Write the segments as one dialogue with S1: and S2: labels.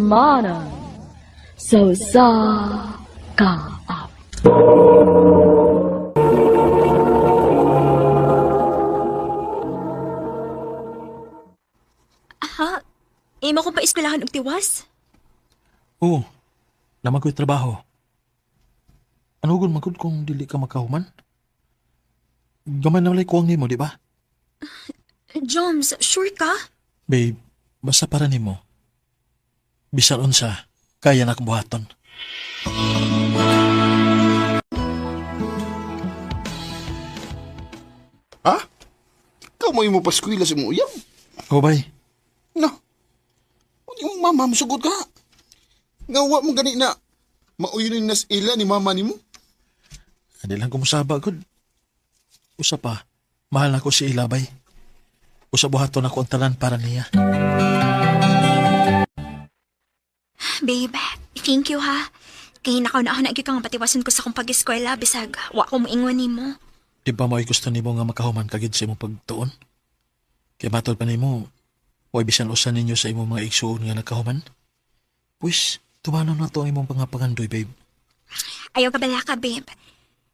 S1: kasamanan. Sausa kaap.
S2: Ha? Imo kong pa-eskwelahan og tiwas?
S3: Oo, naman ko'y trabaho. Ano gun magod kung dili ka makahuman? Gamay na walay kuwang nimo, di ba?
S2: Joms, sure ka?
S3: Babe, basta para nimo. Bisan unsa, kaya na buhaton.
S4: Ha? Ikaw mo yung paskwila sa mong uyab?
S3: O bay,
S4: No. Ano yung mama mo sugod ka? Ngawa mo gani na mauyon nas ila ni mama ni mo?
S3: hindi lang kumusaba gud. Usa pa, mahal na ko si Ilabay. Usa buhaton ako ang tanan para niya.
S2: Babe, thank you ha. Kaya nakaw na kang patiwasan ko sa kong pag-eskwela bisag wa ko moingon nimo.
S3: Di ba mo'y gusto nimo nga makahuman kagid sa imong pagtuon? Kaya matol pa nimo, huwag bisan usan ninyo sa imong mga igsuon nga nagkahuman? Pues, tumanon na to ang imong pangapangandoy, babe.
S2: Ayaw ka bala ka, babe.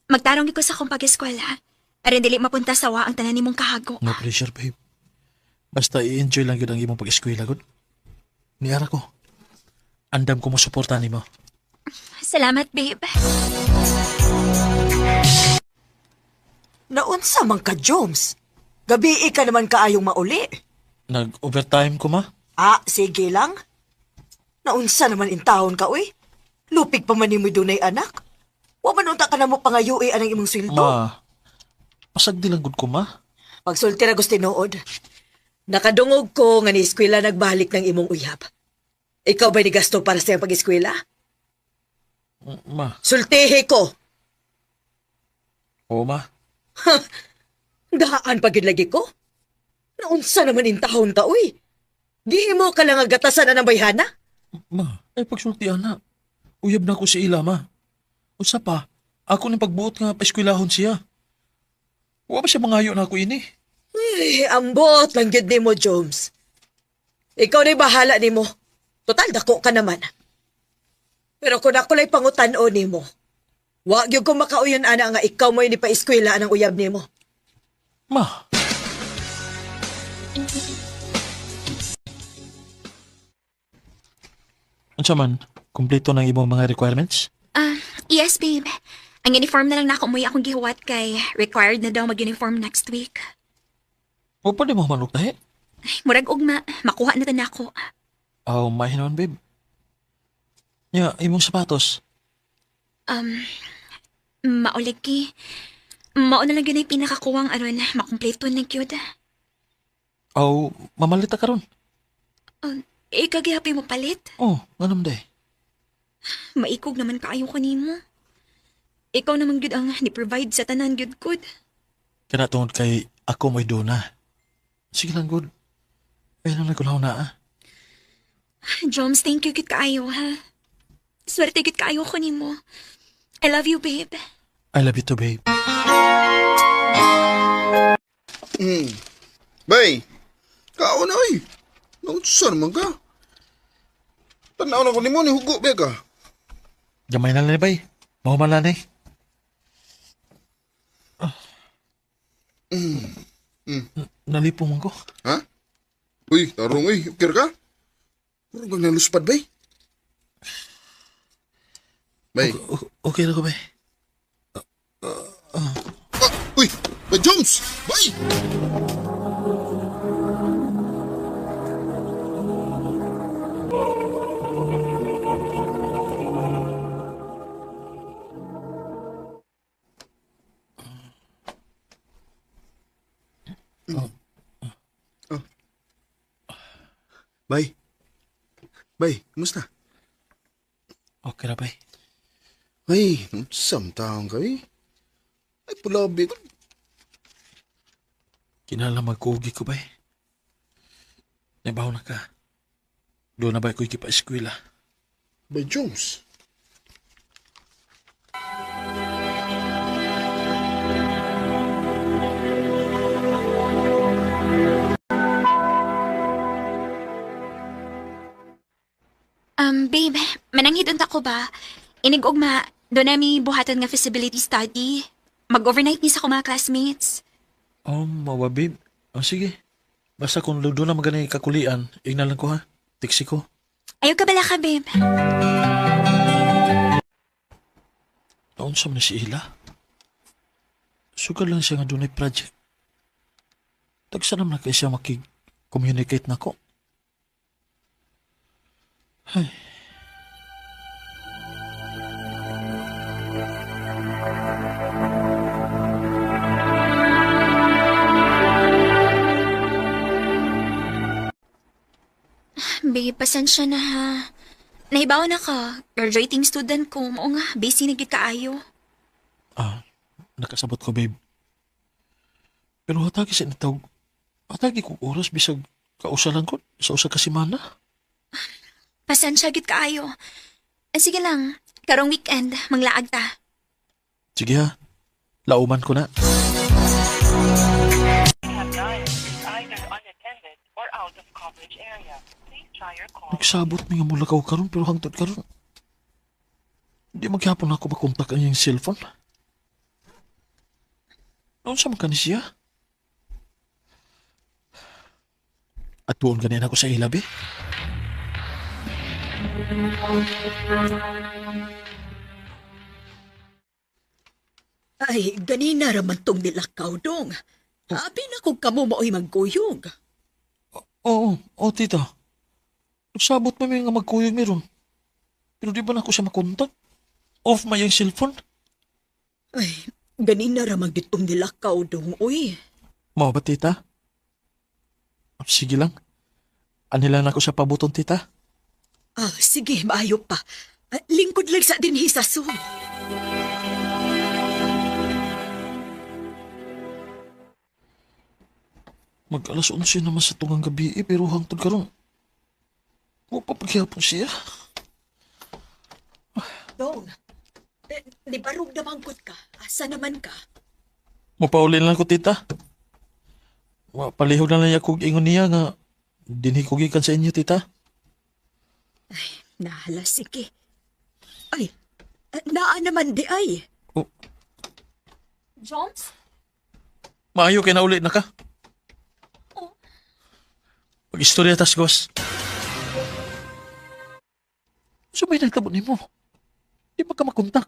S2: Magtarong ko sa kong pag-eskwela. Aron dili mapunta sa wa ang tanan nimong kahago.
S3: No pressure, babe. Basta i-enjoy lang yun ang imong pag-eskwela, good? Niara ko. Andam ko mo suporta nimo.
S2: Salamat, babe.
S5: Naunsa man ka, Joms? Gabi ka naman kaayong mauli.
S3: Nag-overtime ko, ma?
S5: Ah, sige lang. Naunsa naman intahon ka, uy. Lupig pa man ni mo dunay anak. Wa man unta ka na mo pangayui anang imong sweldo.
S3: Ma, pasagdi lang good ko, ma.
S5: Pagsulti ra gusti nood. Nakadungog ko nga ni eskwela nagbalik ng imong uyab. Ikaw ba ni gasto para sa iyang pag-eskwela?
S3: Ma.
S5: Sultihi ko.
S3: Oo, ma.
S5: Daan pagid lagi ko. Naunsa naman intahon ka, uy. Di mo ka lang agatasan na ng bayhana?
S3: Ma, ay pagsultian na. Uyab na ko si Ila, ma. Usa pa, ako ni pagbuot nga paeskwelahon siya. Wa ba siya mangayo na ako ini?
S5: Ay, ambot lang yun ni mo, Jones. Ikaw na'y bahala ni mo. Total, dako ka naman. Pero kung ako la'y pangutan-o ni mo, wag yung kung makauyon ana nga ikaw mo'y ni pa-eskwela ang uyab ni mo.
S3: Ma. Unsa man, kumpleto ng imong mga requirements?
S2: Yes, babe. Ang uniform na lang na ako umuwi akong gihuwat kay required na daw mag-uniform next week.
S3: O pa di mo manok tahi?
S2: Murag ugma, makuha na na ako.
S3: Oh, mahinon, babe. Ya, imong sapatos.
S2: Maulig ki. Mao na lang yun ay pinakakuwang aron makumpleto na cute.
S3: Oh, mamalita ka ron.
S2: Ikagihapi mo palit.
S3: Oh, ganun day.
S2: Maikog naman kaayo ko nimo. Ikaw naman gyud ang ni-provide sa tanan gyud good.
S3: Kana tungod kay ako mo'y duna. Sige lang, good. Ay lang nagulaw na, ah.
S2: Joms, thank you gyud kaayo ha. Swerte gyud kaayo ko nimo. I love you, babe.
S3: I love you too, babe.
S4: Bay, kao na oy. Naunsa naman ka? Tanaw na ko ni mo ni hugo, be ka.
S3: Gamay na lang, bay. Mahuman na eh. Nalipong man ko.
S4: Ha? Uy, tarong uy, okay ka? Puro bang naluspad, bay? Bay.
S3: Okay na ko, bay.
S4: Uy, Bay Jones! Bay! Bay. Bay, kumusta?
S3: Okay na, bay.
S4: Ay, samtang ka eh. Ay, pulabi ko.
S3: Kinala magkugi ko, bay. Naibaw na ka. Doon na ba ko'y kipa-eskwela?
S4: Bay Jones.
S2: Babe, mananghid unta ko ba? Inigugma, doon namin buhatan nga feasibility study. Mag-overnight ni sa ko mga classmates.
S3: Mawa, babe. Sige. Basta kung doon na magana kakulian, ignalan ko ha. Tiksi ko.
S2: Ayaw ka bala ka, babe.
S3: Naon sa man si Ila? Sugar lang siya nga doon ay project. Tagsa naman na kayo siya makig-communicate na ko. Ay.
S2: Babe, pasensya na ha. Nahibaw na ka. Graduating student ko. Mao nga, busy na gid kaayo.
S3: Nakasabot ko, babe. Pero hatagi sa nitawag. Hatagi ko oras bisag kausalan ko sa usa ka semana.
S2: Pasensya gid kaayo. Sige lang, karong weekend, manglaag ta.
S3: Sige ha. Lauman ko na.
S6: have dialed is either unattended or out of coverage area. Please try your call.
S3: Nagsabot mi nga mula karon pero hangtod karon. Di maghapon ako makontak ang iyang cellphone. Noon sa mga siya? At tuon ganyan ako sa ilabi.
S5: Ay, ganina raman tong nilakaw dong. Abi na kung kamo mao'y magkuyog.
S3: Oo, tita. Nagsabot pa mi nga magkuyog meron. Pero di ba na ako siya makontak? Off ma yung cellphone.
S5: Ay, ganina raman ditong nilakaw dong, uy.
S3: Mao ba, tita? Sige lang. Anilan ako sa pabuton, tita.
S5: Sige, maayo pa. Lingkod lang sa dinhi sa Zoom.
S3: Mag-alas 11 naman sa tungang gabi pero hangtod karon. Mo papaghapon siya.
S5: Dong, di barog na mangkot ka. Asa naman ka?
S3: Mapaulin lang ko, tita. Mapalihog na lang ako ingon niya nga dinhi ko gikan sa inyo, tita.
S5: Nahala, sige. Ay, naa naman di ay.
S2: Jones?
S3: Maayo kay naulit na ka. Mag-istorya tas, Gos. Sabay nagtabot ni mo. Di ba ka makontak?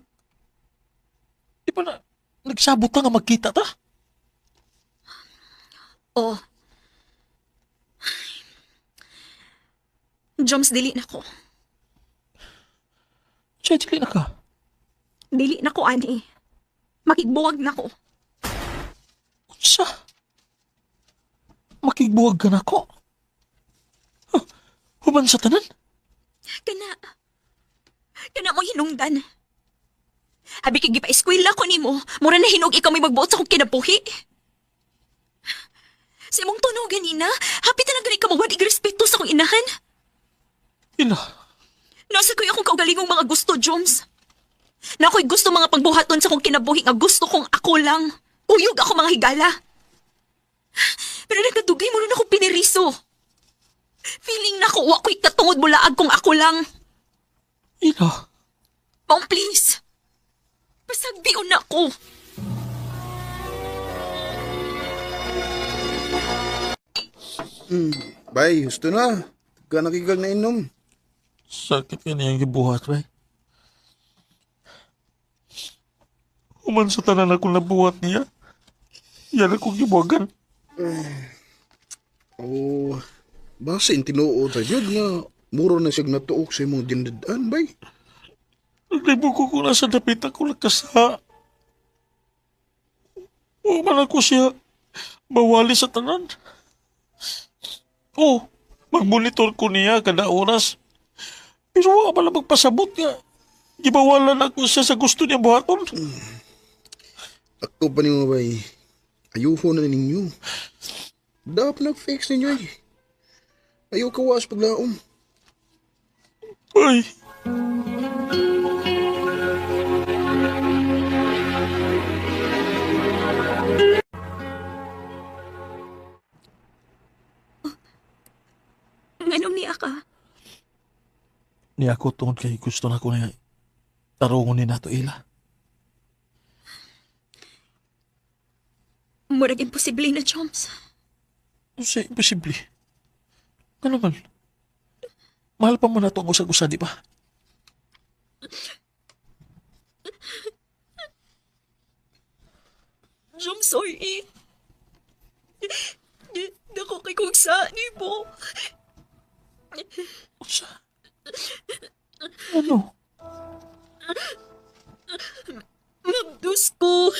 S3: Di ba na nagsabot ka nga magkita ta?
S2: Oh. Jones, dili na ko.
S3: Siya, dili na ka.
S2: Dili na ko, ani. Makigbuwag na ko.
S3: Unsa? Makigbuwag ka na ko. Human sa tanan?
S2: Kana mo hinungdan. Abi kay gipa eskwela ko nimo, mura na hinog ikaw may magbuot sa akong kinabuhi. Sa imong tunog ganina, hapit na gani ka mawad igrespeto sa akong inahan.
S3: Ina,
S2: Nasa ko'y akong kaugalingong mga gusto, Joms. Na ako'y gusto mga pagbuhaton sa akong kinabuhi nga gusto kong ako lang. Uyog ako mga higala. Pero nagkadugay mo rin ako piniriso. Feeling na ko, wa ko'y katungod bulaag kung ako lang.
S3: ina.
S2: Mom, please. Pasagbion na ko.
S4: Bay, gusto na. Ka nakikag na inom.
S3: Sakit ka niyang gibuhat, bay. Human sa tanan ako nabuhat niya. Yan ako gibuhagan.
S4: Basta yung tinuod sa yun nga. Muro na siyang natuok sa imong dinadaan, bay.
S3: Naglibuko ko na sa dapit ako nagkasa. Human ako siya. Bawali sa tanan. Magmonitor ko niya kada oras. Pero wala pala magpasabot nga. Gibawalan ako siya sa gusto niya buhaton.
S4: Ako pa niyo, bay. Ayuho na ninyo. Dapat nag-fix ninyo eh. Ayaw kawas paglaom.
S3: Ay,
S2: Nganom niya ka.
S3: ni ako tungod kay gusto na ko na tarungon ni nato ila.
S2: Murag imposible na, Joms.
S3: Sa imposible. Ano man? Mahal pa mo na itong usag-usa, di ba?
S2: Joms, sorry. Dako kay kong sa ni mo.
S3: Usa? Ano?
S2: Mabdus ko.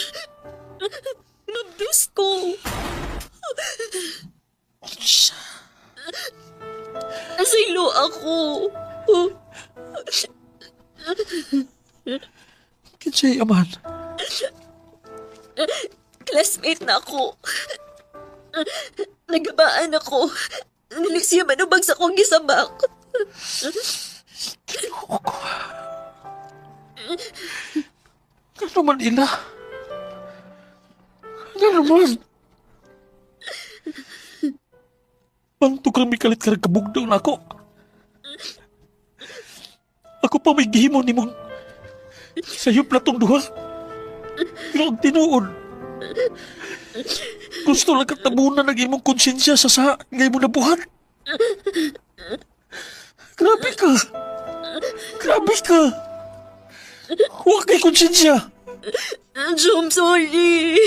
S2: Mabdus ko.
S3: Usa?
S2: Asilo ako.
S3: Kinsay aman?
S2: Classmate na ako. Nagabaan ako. Nilisya manubag sa kong gisabak.
S3: Ano man ila? Ano man? Bantog kami kalit karag kabugdaw na ako. Ako pa may gihimo ni mong sayop na tong duha. Pero ang tinuod, gusto lang katabunan ng imong konsensya sa ngay mo nabuhat. Grabe ka. Grabe ka. Huwag kay konsensya.
S2: Jom, sorry.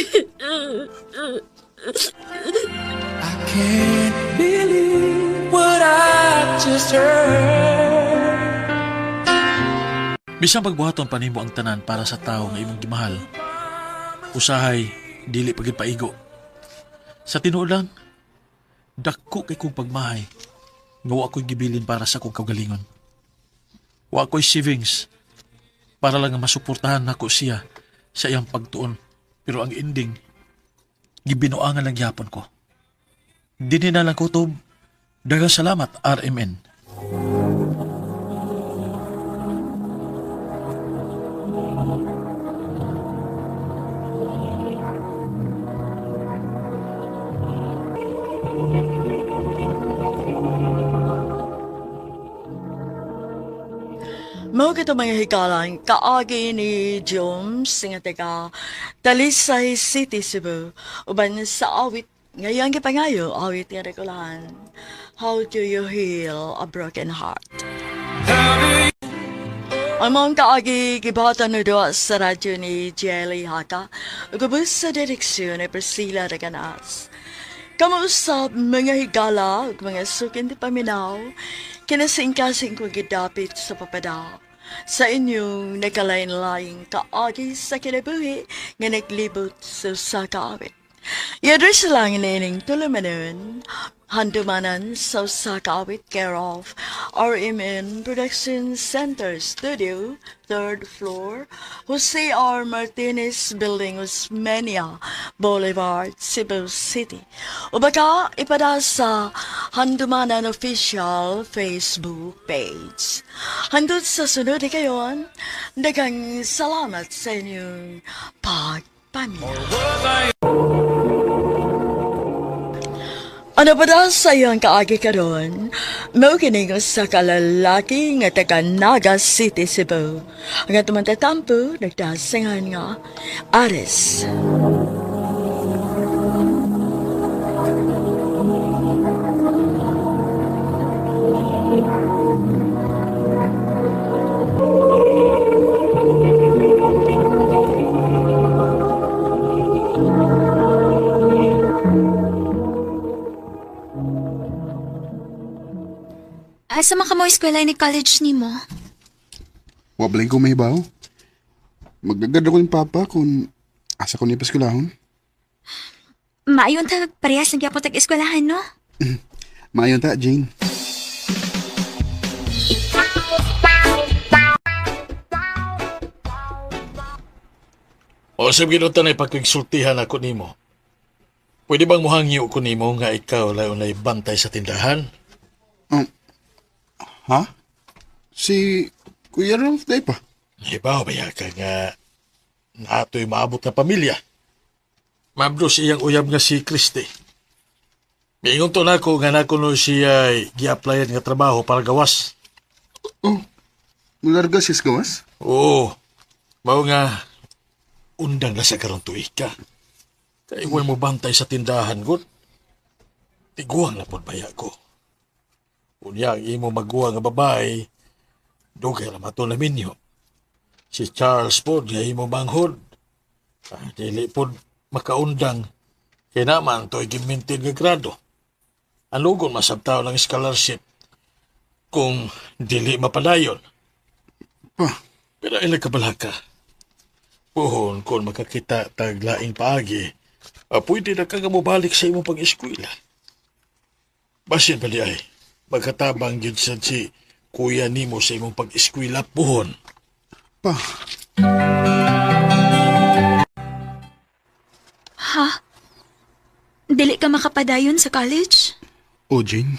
S7: Can't believe what I just heard.
S3: Bisang pagbuhaton pa nimo ang tanan para sa tao nga imong gimahal. Usahay, dili pagid paigo. Sa tinuod lang, dako kay kong pagmahay. Nga wa ko'y gibilin para sa kong kaugalingon. Wa ko'y savings para lang nga masuportahan nako siya sa iyang pagtuon. Pero ang ending, gibinuangan lang yapon ko. Dini na lang kutob. Daghang salamat, RMN.
S8: Mao kito mga hikalang kaagi ni Joms nga taga Talisay City, Cebu. Uban sa awit ngayon gipangayo awit nga rekulahan. How do you heal a broken heart? Ang mga kaagi gibatan na doon sa radyo ni Jelly Haka. Ugabos sa direksyon ni Priscilla Reganas. Kamusta mga higala ug mga sukin di paminaw, kinasingkasing ko gidapit sa papadaw. Sa inyong nakalain-laing kaagi sa kinabuhi nga naglibot sa kaawit. I-address lang ining tulumanon, handumanan sa kaawit care of RMN Production Center Studio, 3rd floor, Jose R. Martinez Building, Osmeña Boulevard, Cebu City. O baka ipada sa Handumanan Official Facebook page. Handod sa sunod kayon, daghang salamat sa inyong pagpamilya. Ano ba daw sa iyong kaagi karon? Mao kining sa kalalaki nga taga Naga City, Cebu. Ang atong tatampo nagdasingan nga Ares.
S2: Asa man ka mo eskwela ni college ni mo?
S4: Wablay ko may baw. Magdagad ako ng papa kung asa ko ni paskulahon.
S2: Maayon ta parehas ng gyapon tag-eskwelahan, no?
S4: Maayon ta, Jane.
S3: O sabi ginutan ay pagkigsultihan ako nimo. Pwede bang muhangyo ko nimo nga ikaw lay bantay sa tindahan?
S4: Ha? Si Kuya Ralph day pa.
S3: Ibaw ba ka nga nato'y maabot na pamilya? Mabdo siyang uyab nga si Christy. Miingon to na ko nga nakuno siya gi-applyan nga trabaho para gawas.
S4: Oh, Mularga sis gawas?
S3: Oo. Mao nga, undang na sa karong tuig ka. Kaya iwan mo bantay sa tindahan, God. Tiguang na po baya ko. Unya, ang imo maguwa nga babae, dugay na mato na minyo. Si Charles po, nga imo manghod. Dili po makaundang. Kaya naman, to'y gimintin nga grado. Anugon masabtaw ng scholarship kung dili mapadayon.
S4: Pa,
S3: Pero ilang kabala ka. Puhon kung makakita tag laing paagi, pwede na kang mabalik sa imong pag-eskwela. Basin pa di ay, magkatabang yun sa si kuya nimo sa imong pag-eskwela, puhon.
S4: pa.
S2: Ha? Dili ka makapadayon sa college?
S4: O, Jane.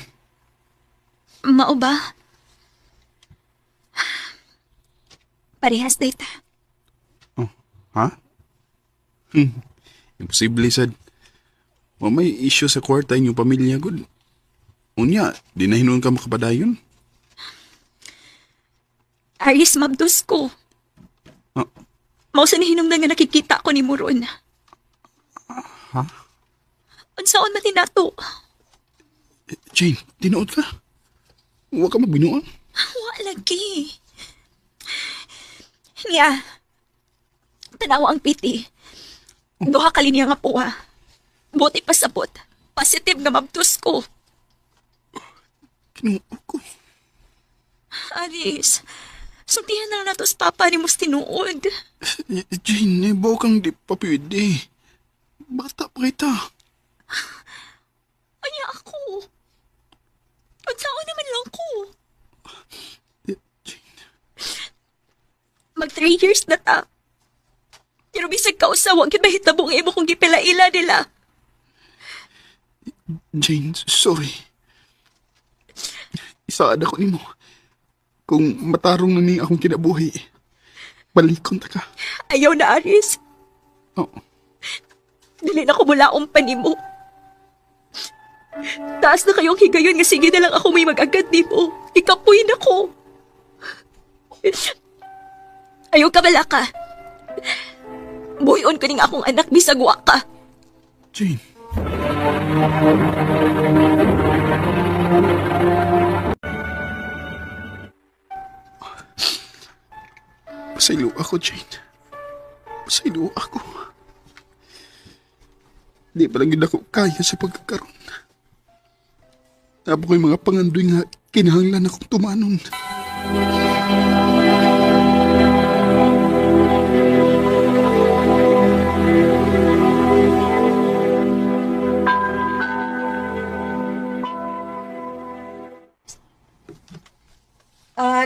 S2: Mao ba? Parehas data.
S4: Ha? Imposible, sad. May issue sa kwarta inyong pamilya, good. Unya, di na hinuon ka makapadayon.
S2: Aris mabdos ko.
S4: Ah.
S2: Mao sa nihinungdan nga nakikita ko ni Muron.
S4: Ha?
S2: Unsaon matinato?
S4: Jane, tinuod ka? Huwag ka magbinuan.
S2: Wa lagi. Niya. Tanawa ang piti. Duha ka linya nga puwa. Buti pa sabot. Positive nga mabdos ko.
S4: Kinuod ko.
S2: Aris, suntihan na lang nato sa papa ni mos tinuod.
S4: Jane, ibaw kang di pa pwede. Bata pa kita.
S2: Anya ako. Unsaon naman lang ko. Mag 3 years na ta. Pero bisag ka usawag, yun mahitabong imo kung gipila-ila nila.
S4: Jane, sorry. Isaad ako nimo. Kung matarong na ni akong kinabuhi, balikon ta ka.
S2: Ayaw na, Aris.
S4: Oh,
S2: Dili na ko mulaong pa nimo. Taas na kayong higayon nga sige na lang ako may mag-agad nimo. Ikapoy na ko. Ayaw ka bala ka. Buyon ko ning akong anak bisag wa ka.
S4: Jane. Pasaylo ako, Jane. Pasaylo ako. Di pa lang yun ako kaya sa pagkakaroon. Tabo ko'y mga pangandoy nga kinahanglan akong tumanon.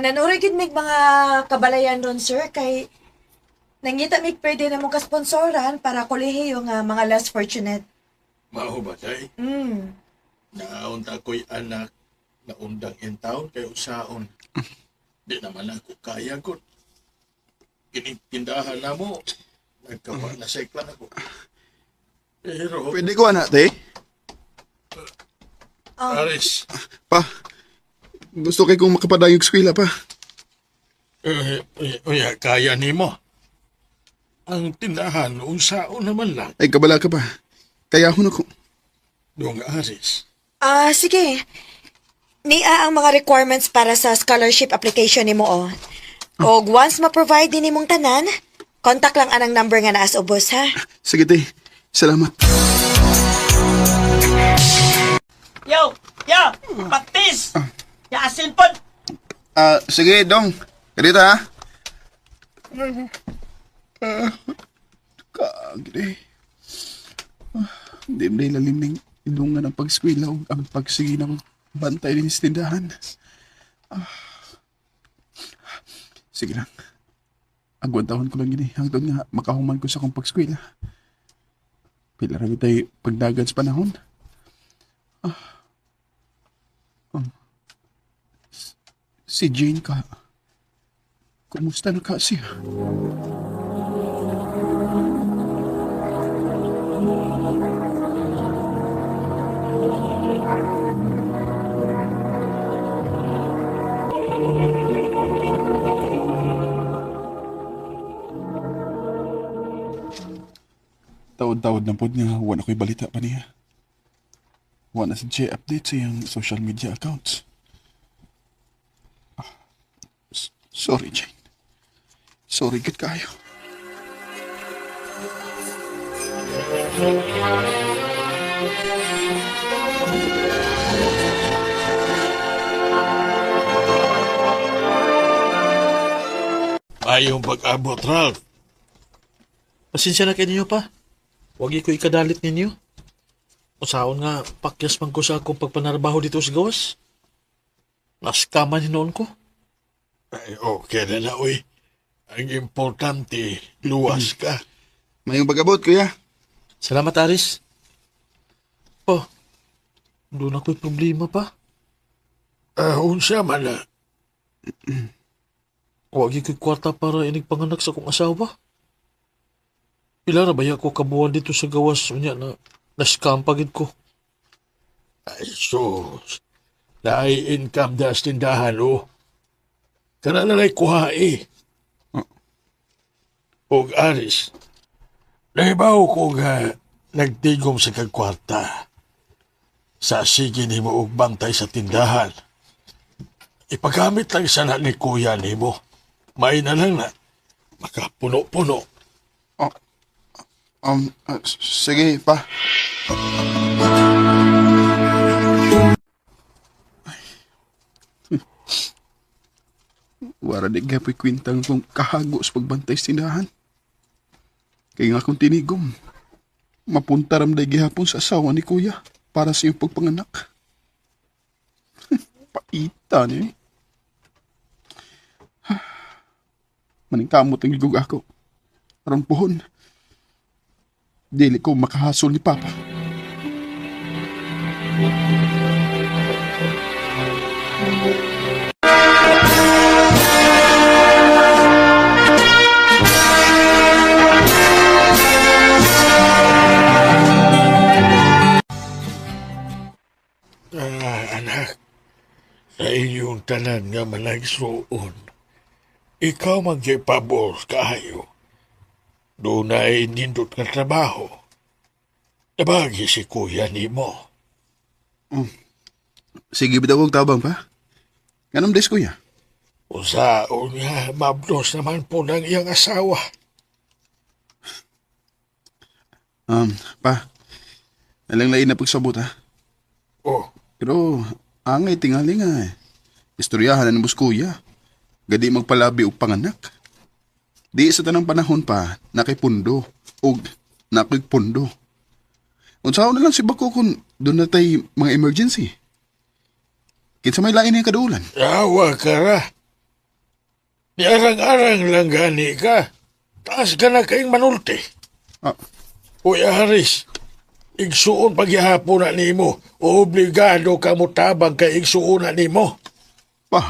S5: Nanuri gid mig mga kabalayan ron, sir, kay nangita mig pwede na mong kasponsoran para kolehiyo nga mga less fortunate.
S3: Mao ba, tay? Naunta ko'y anak na undang in town kay usaon. Di naman ako kaya, God. Kinitindahan na mo. Nagkawa na seklan ako. Pero,
S4: Pwede ko, anak, te?
S3: Aris,
S4: Pa, gusto kay kong makapadayog eskwela pa.
S3: kaya ni mo. Ang tindahan, unsaon naman lang.
S4: Ay, kabala ka pa. Kaya ako na ko.
S3: Dong Aris.
S5: Sige. Nia ang mga requirements para sa scholarship application nimo o. Og once ma-provide din nimong tanan, contact lang anang number nga naas ubos, ha?
S4: Sige, te. Salamat.
S9: Yo! Patis! Ya asin po!
S4: Sige, Dong. Ganito, ha? Kagre. Hindi mo lalim ng ilungan ang pagskwila o ang pagsigi ng bantay din sa tindahan. Sige lang. Agwantahon ko lang yun eh. Hanggang nga makahuman ko sa kong pagskwila. Pila rin tayo pagdagan sa panahon. Si Jane ka. Kumusta na ka siya? Napatawad na po niya, wala ko'y balita pa niya. Wala na si Jay update sa iyang social media accounts. Sorry, Jane. Sorry, git kayo.
S3: Ayong pag-abot, Ralph. Pasensya na kayo ninyo pa. Huwag ko ikadalit ninyo. Usaon nga, pakyas man ko sa akong pagpanarbaho dito sa gawas. Naskaman hinoon ko.
S10: Ay, okay na na, uy. Ang importante, luwas ka.
S4: Mayong pag-abot, kuya.
S3: Salamat, Aris. Oh, doon ako'y problema pa.
S10: Unsa man na.
S3: Huwag ko'y kwarta para inigpanganak sa akong asawa. Pila na ba ko kabuhan dito sa gawas niya na naskam pagid ko.
S10: Ay, sus. Naay income das tindahan, oh. Kana na na'y kuhai. Og Aris, nahibaw ko nga nagtigom sa kagkwarta. Sa sige ni mo og bantay sa tindahan. Ipagamit lang sana ni kuya ni mo. May na lang na makapuno-puno.
S4: Sige, pa. Wara di gapoy kwintang kong kahago sa pagbantay sa tindahan. Kaya nga kong tinigom. Mapunta ram day gihapon sa asawa ni kuya para sa iyong pagpanganak. Paita niya eh. Maningkamot ang ligog ako. Aron pohon. Dili ko makahasol ni Papa.
S10: Anak, sa inyong tanan nga malagsuon, ikaw magyapabor kayo. Doon ay nindot nga trabaho. Nabagi si kuya ni mo.
S4: Sige, bitaw kong tabang pa. Ganun des, kuya.
S10: Usaon nga, mablos naman po ng iyang asawa.
S4: Pa. Nalang-lain na pagsabot, ha?
S10: Oh,
S4: Pero, angay tingali nga eh. Istoryahan na ng bus kuya. Gadi magpalabi og panganak. Di sa tanang panahon pa, nakipundo o nakigpundo. Unsaon na lang si Bako kung doon na tay mga emergency. Kinsa may lain yung kadaulan.
S10: yawa ka ra. Niarang-arang lang gani ka. Taas ka na kaing manulti.
S4: Ah,
S10: Kuya Haris, igsuon pagyahapon na nimo. Obligado ka mo tabang kay igsuon na nimo.
S4: pa.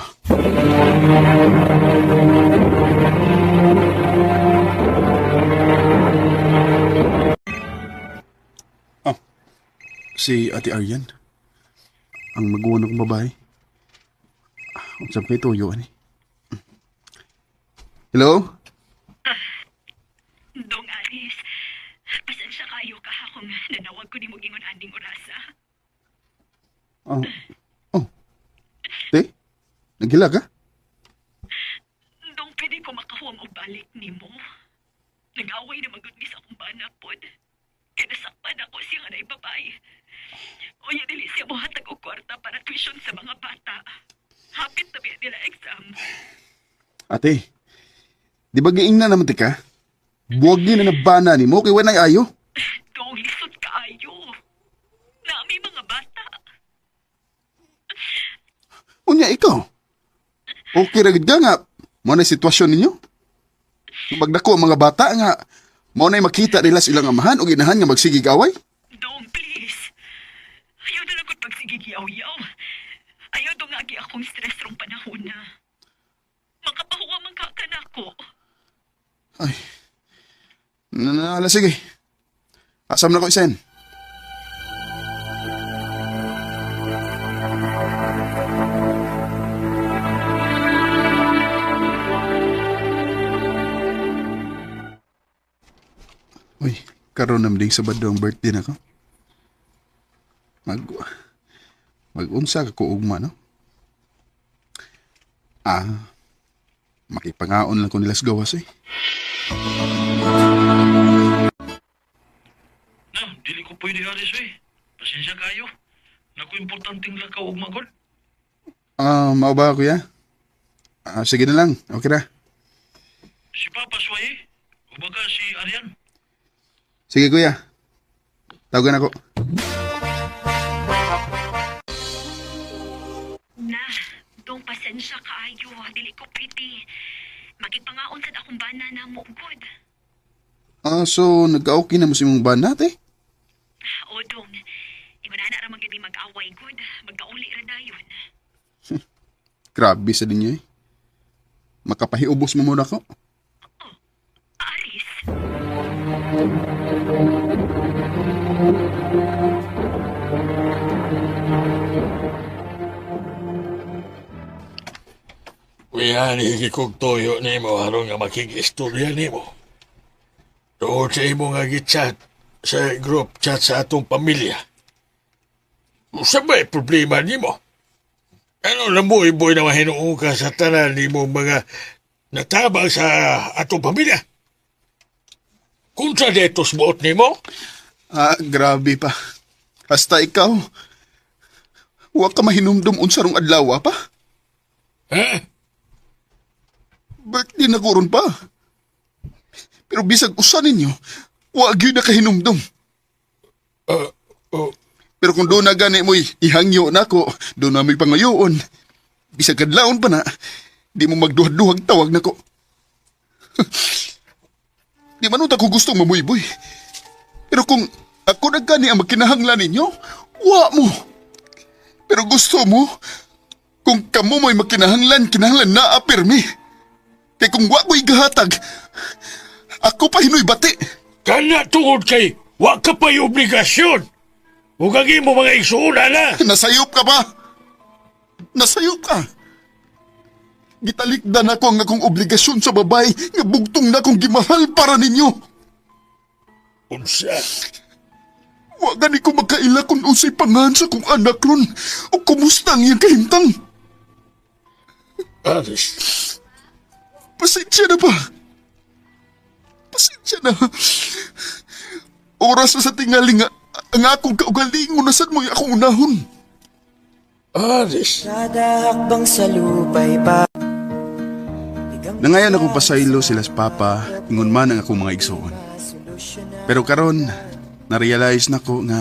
S4: Si Ate Aryan. Ang magawa ng babae. Ang sabi tuyo, ani. Hello?
S2: Dong Aris, pasensya kayo kahakong nanawag ko ni mo gingon anding orasa.
S4: Oh. Te? Naghila ka?
S2: Dong pwede ko makahuwang og balik ni mo. Nag-away na magudnis akong bana pod. Kaya nasakpan ako siya nga na babae. O ya dili siya mohatag og kwarta para tuition sa mga bata. Hapit na biya nila exam.
S4: Ate, di ba giing na naman ka? Buwag na nabana ni mo, kay wanay ayo.
S2: Dong lisod kaayo. Nami mga bata.
S4: Unya, ikaw. Okay ragid ka nga. Mo na sitwasyon ninyo. Magdako ang mga bata nga, mo na makita nila silang amahan o ginahan nga magsigig away.
S2: Dong, please. Ayaw na lang pagsigig yaw-yaw. Ayaw dong agi akong stress rong panahon na. Makapahuwa man ka kanako.
S4: Ay. Sige. Asam na ko isen. Uy, karon na ding Sabado ang birthday na ko. Mag-unsa ka ko ugma, no? Makipangaon lang ko nilas gawas eh.
S10: Dili ko pwede alis pasensya kayo. Naku importanteng lakaw ugma god.
S4: Mao ba kuya? Sige na lang, okay na.
S10: Si Papa Sway, o baka si Arian.
S4: Sige kuya, tawagan ako.
S2: Na, dong pasensya kaayo. Dili ko pwede. Makipangaon sad akong bana na mo, good.
S4: So nagka-okay na mo si mong banat eh?
S2: O, dong. Imanana ra magiging mag-away, good. Magkauli ra dayon.
S4: Grabe sa dinyo eh. Makapahiubos mo muna ko.
S2: Aris.
S10: Kuya, higikog toyo ni mo aron nga makikistorya ni mo. Doon sa imo nga gichat sa group chat sa atong pamilya. Sabay problema ni mo. Ano lang mo, iboy na mahinuong ka sa tanan ni mo mga natabang sa atong pamilya? Kung sa detos buot ni mo?
S4: Grabe pa. Hasta ikaw. Huwag ka mahinumdum unsarong adlaw pa. Birthday na ko ron pa. Pero bisag usa ninyo, huwag yun na kahinumdum. Pero kung doon na gani mo ihangyo na ko, doon na may pangayoon. Bisag kadlaon pa na, di mo magduhag-duhag tawag na ko. Di man ko gustong mamuy-boy. Pero kung ako na gani ang magkinahanglan ninyo, wa mo. Pero gusto mo, kung kamo mo'y magkinahanglan na apirmi. Kaya kung wa ko'y gahatag, ako pa hinoy bati.
S10: Kana tungod kay, wa ka pa'y obligasyon. Hugagin mo mga isuuna na.
S4: Nasayop ka ba? Nasayop ka. Gitalikdan ako ang akong obligasyon sa babae nga bugtong na akong gimahal para ninyo.
S10: Unsa?
S4: Wa gani ko magkaila kung unsay pangan sa kong anak ron o kumusta ang iyang kahimtang.
S10: Aris.
S4: Pasensya na ba? Pasensya na. Oras na sa tingali nga ang akong kaugalingon na saan mo yung akong unahon.
S10: Aris.
S7: Nadahakbang sa lupay pa.
S4: Nangayan akong pasaylo sila sa papa, ingon man ang akong mga igsoon. Pero karon, na-realize na ko nga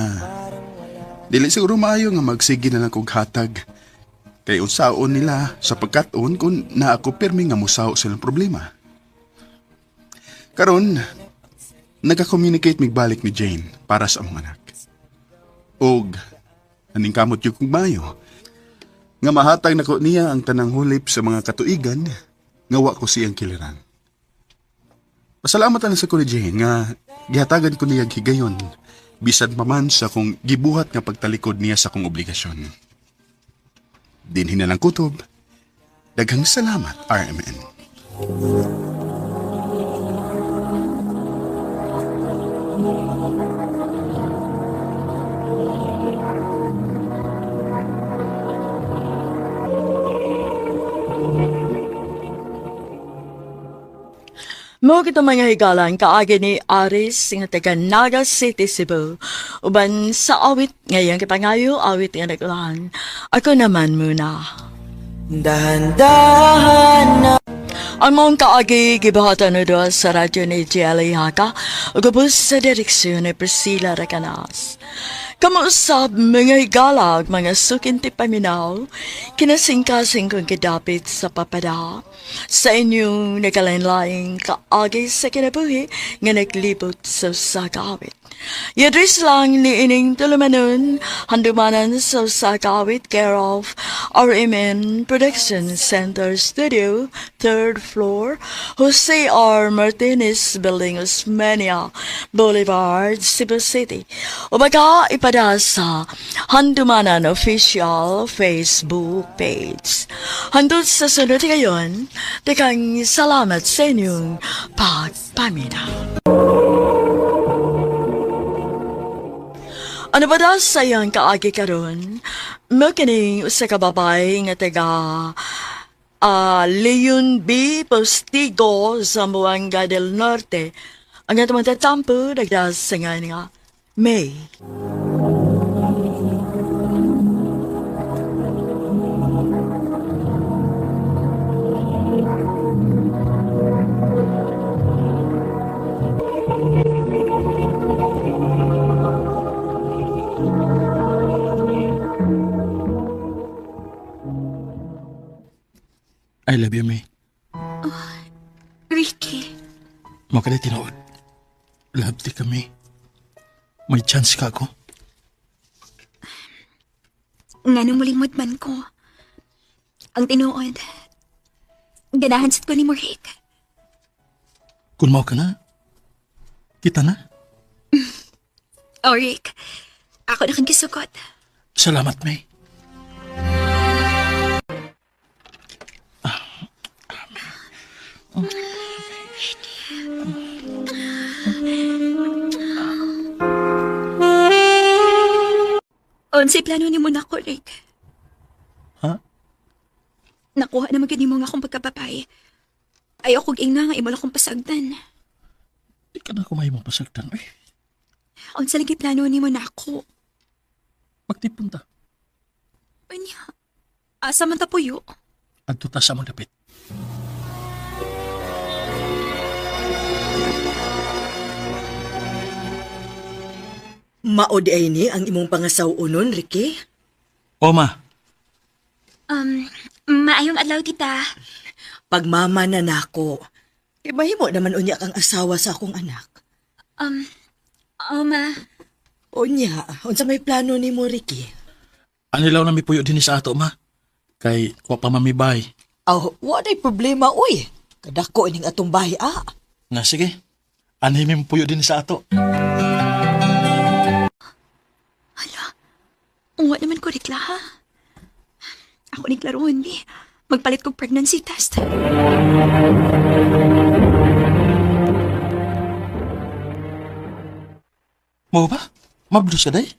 S4: dili siguro maayo nga magsige na lang kong hatag. Kay unsaon nila sa pagkaton kung na ako permi nga musaw silang problema. Karon, nagka-communicate migbalik ni Jane para sa among anak. Og, aning kamot yung kong mayo, nga mahatag na ko niya ang tanang hulip sa mga katuigan, nga wa ko siyang kiliran. Pasalamat na sa ko ni Jane nga gihatagan ko niya higayon, bisan pa man sa kong gibuhat nga pagtalikod niya sa kong obligasyon. Dinhin na lang kutob, daghang salamat, RMN.
S8: Mo kita mga higalan kaagi ni Aris nga taga Naga City, Cebu. Uban sa awit ngayong kipangayo, awit nga nagulahan. Ako naman muna.
S7: Dahan-dahan na
S8: Ang mong kaagi gibahatan na doon sa radyo ni Jelly Haka o gabos sa direksyon ni Priscilla Racanas. Kamuusap mga higalag, mga sukinti paminaw, kinasingkasing kong kidapit sa papada, sa inyong nagalain-laing kaagi sa kinabuhi nga naglibot sa sakawit. Yadris lang ni ining tulumanon, handumanan sa sakawit care of RMN Production Center Studio, 3rd floor, Jose R. Martinez Building, Osmeña Boulevard, Cebu City. O baka ipada sa Handumanan Official Facebook page. Handod sa sunod ngayon, dekang salamat sa inyong pagpaminaw. Ano ba daw sayang kaagi karon? Mo kining usa ka babae nga taga Leon B. Postigo sa Buanga del Norte. Ang atong matatampo nagdasangan nga May.
S3: I love you, May.
S2: Ricky,
S3: Makali tinuod. Love ti kami. May chance ka ako.
S2: nga nang mulimod man ko. Ang tinuod, ganahan sad ko ni mo, Rick.
S3: Kung mao ka na, kita na.
S2: Oh, Rick, ako na kang kisukot.
S3: Salamat, May.
S2: Unsay plano ni mo na ko, Rick?
S3: Ha?
S2: Nakuha na magani mo nga akong pagkapapay. Ayaw kong ina nga imo lang kong pasagdan.
S3: Di ka na kumahay mong pasagdan, oy.
S2: Unsa lagi plano ni mo na ako?
S3: Magtipon ta.
S2: Anya, asa man ta puyo?
S3: Adto ta sa mong dapit.
S5: Maod ay ni ang imong pangasaw-unon, Ricky.
S3: O, ma.
S2: Maayong adlaw, tita.
S5: Pagmama na nako. Kay mahimo naman unya kang asawa sa akong anak.
S2: Ma.
S5: Unya, unsa may plano nimo, Ricky?
S3: Anilaw na mi puyo din sa ato, ma. Kay wa pa mamibay.
S5: Aw, wa day problema uy. Kadako ining atong bahay
S3: Nga, sige. Anhimim puyo din sa ato.
S2: Uwa naman ko, Rikla, ha? Ako ni Claron, bi. Magpalit kong pregnancy test.
S3: Mo ba? Mabdos ka day?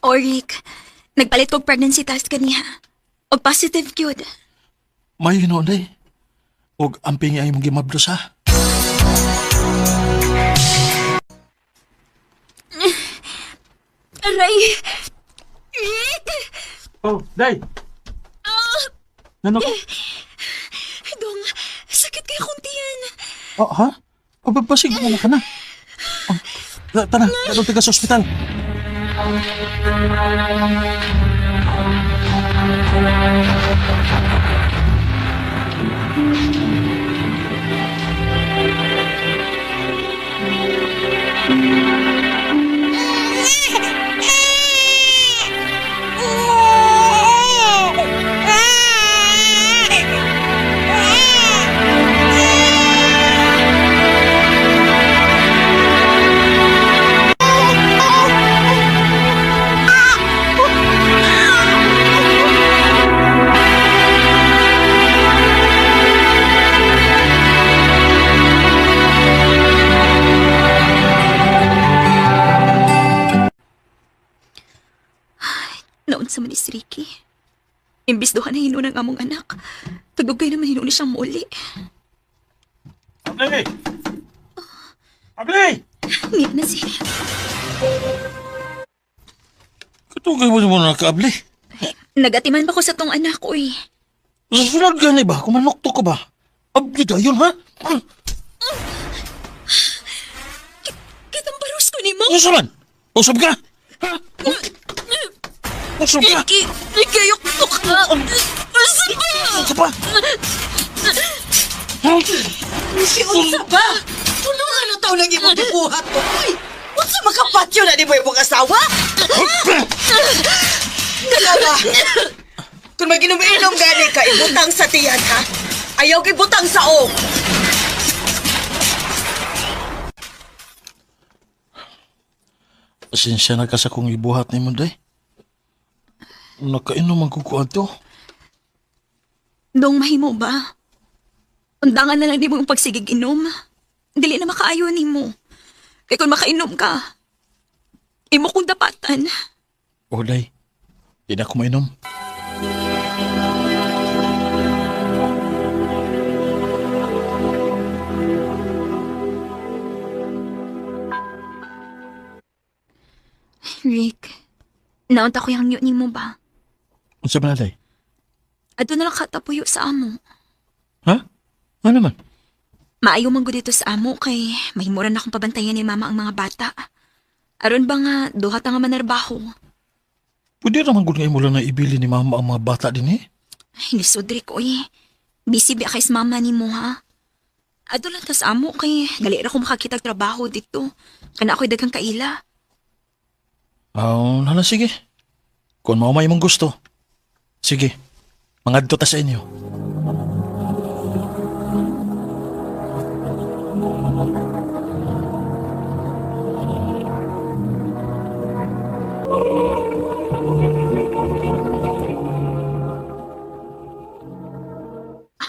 S2: O, Rick, nagpalit kong pregnancy test kaniya. O positive yun.
S3: May hinoon day. Og amping ay mong gimabdos ha.
S2: Aray!
S3: Oh, day! Nano ka?
S2: Dong, sakit kaya kong tiyan.
S3: Oh, ha? Pababasig mo ka na. Oh, tara, dadong taga sa ospital.
S2: Naon sa manis Ricky. Imbis doha na hinunang among anak. Tagugay naman hinuna siyang muli.
S10: Abli! Abli!
S2: Niya na siya.
S3: Katugay mo naman nakabli.
S2: Nagatiman ba ko sa tong anak ko eh.
S3: Sa sunod gani ba? Kumanokto ka ba? Abli da yun, ha?
S2: Kitang barus ko ni mo.
S3: Usap man! Usap ka! Ha? Usap ka!
S2: Ricky, ayok to ka. Usap ba?
S3: Usap pa!
S5: Si unsa ba? Tulungan na taon lang imong gibuhat ko. Uy, unsa makapatyo na di mo imong asawa? Dalaga. Kung maginom-inom gani ka, ibutang sa tiyan, ha? Ayaw kay butang sa o.
S3: Pasensya na ka sa kong ibuhat ni mo, day. Nakainom ang kukuha to.
S2: Dong mahimo ba? Undangan na lang di mo yung pagsigig inom. Dili na makaayo ni mo. Kaya kung makainom ka, Imo kong dapatan.
S3: O, day. Di na ako mainom.
S2: Rick, naunta ko yung hangyo ni mo ba?
S3: Unsa ba na, day?
S2: Ato na lang katapuyo sa amo.
S3: Ha? Ano naman?
S2: Maayo man ko dito sa amo kay mahimura na akong pabantayan ni mama ang mga bata. Aron ba nga, duha ta nga manarbaho.
S3: Pwede naman kung ngayon mo lang na ibili ni mama ang mga bata din eh.
S2: Lisod, Rick, oy. Busy ba kay sa mama ni mo, ha? Ato lang ta sa amo kay gali ra ko makakita og trabaho dito. Kana ako'y daghang kaila.
S3: Hala, sige. Kung mao may mong gusto. Sige, mangadto ta sa inyo.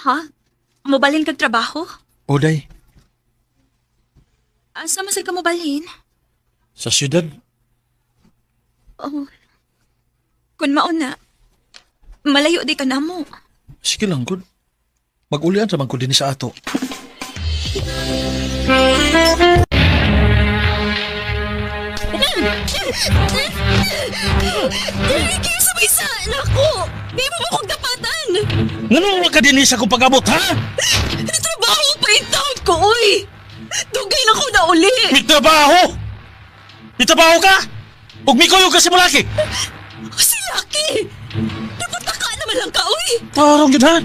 S2: Ha? Mobalhin kag trabaho?
S3: O, day.
S2: Asa masal ka mobalhin?
S3: Sa syudad,
S2: Oh. Kung mauna, malayo di ka na mo.
S3: sige lang, good. Mag-ulian sa ko din sa ato.
S2: Ricky, sabay sa nako! Di mo kong dapatan!
S3: Ngano ka din sa kong pag-abot, ha?
S2: Trabaho pa yung taon ko, uy! Dugay na ko na uli!
S3: May trabaho! May trabaho ka? Huwag may kuyog ka si Mulaki!
S2: Si Lucky! Napataka naman lang ka, uy!
S3: Parang yun, ha?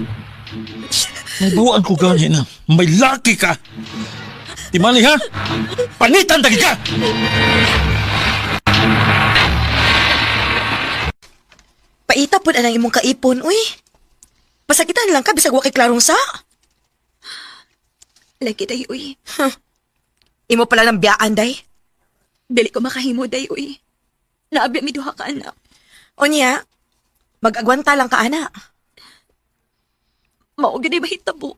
S3: Nabuan ko gani na may laki ka. Timali, ha? Panitan dagi ka!
S5: Paita po na ng imong kaipon, uy. Pasakitan lang ka, bisag wakay klarong sa.
S2: Lagi day, uy.
S5: Imo pala ng biyaan, day.
S2: Dili ko makahimo day, uy. Naabi mi duha ka anak.
S5: O niya, mag-agwanta lang ka, ana.
S2: Mao gid ba hitabo?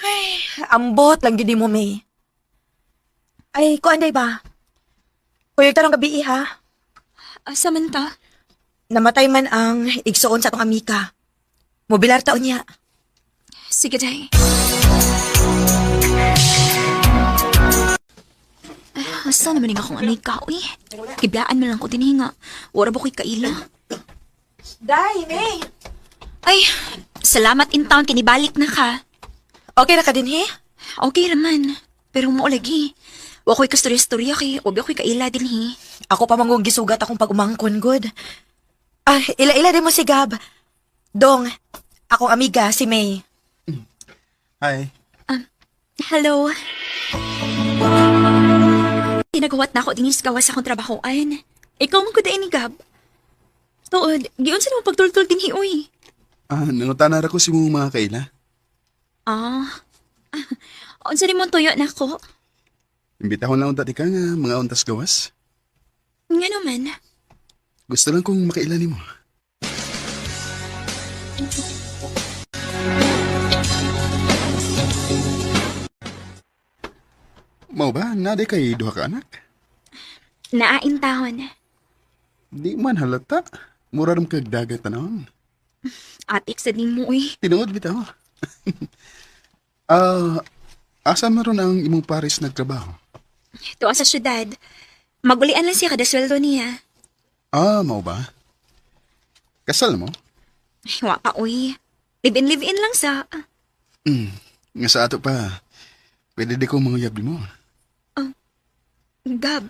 S5: Ay, ambot lang gini mo, May. Ay, kuan day ba? Kuyog tarong gabi, ha?
S2: Asa man ta?
S5: Namatay man ang igsuon sa atong amika. Mobilar taon niya.
S2: Sige day. Asa naman yung akong amika, uy? Kiblaan man lang ko tinihinga. Wara ba ko'y kaila?
S5: Day, May.
S2: Ay, salamat in town, kinibalik na ka.
S5: Okay na ka din, he?
S2: Okay naman. Pero mo lagi. Wa ko'y kastorya-storya kay obi ako'y kaila din hi.
S5: Ako pa manggong gisugat akong pag-umangkon, good. Ah, ila-ila din mo si Gab. Dong, akong amiga, si May.
S4: Hi.
S2: Hello. Tinagawat na ako din sa gawas akong trabahoan. Ikaw man ko dain ni Gab. Tuod, giyon sa naman pagtultul din hi, uy.
S4: Nangutanar ako si mong mga kaila.
S2: Unsa ni mo tuyo na ko?
S4: Imbitahon lang unta ka nga mga untas gawas.
S2: Nga naman.
S4: Gusto lang kong makaila ni mo. Mau ba? Naday kay duha ka anak?
S2: Naain tahon.
S4: Di man halata. Mura ram kag dagat tanawon.
S2: Atik sa din mo, uy.
S4: Tinuod bitaw. Asa maron ang imong pares nagtrabaho?
S2: Tuwa sa syudad. Magulian lang siya kada sweldo niya.
S4: Mau ba? Kasal mo?
S2: Wa pa, uy. Live-in lang sa...
S4: Nga sa ato pa. Pwede di ko manguyab di mo.
S2: Gab.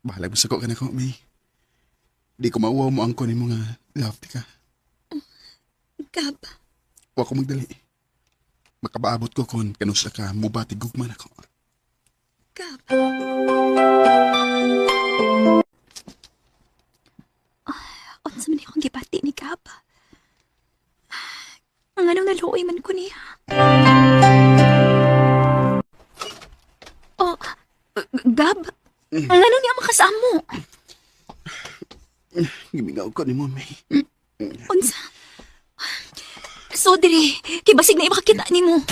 S4: Bahala mo sa ko ka na ko, May. Di ko mauwaw mo ang ko ni mo nga love di ka.
S2: Gab.
S4: Wa ko magdali. Makabaabot ko kung kanusa ka mubati gugman ako.
S2: Gab. Unsa man akong gipati ni Gab? Ang anong naluoy man ko niya. Oh, Gab? Ang ano niya makasamo?
S4: Gimingaw ko ni mo, May.
S2: Unsa? So, diri, kibasig na ipakita ni mo.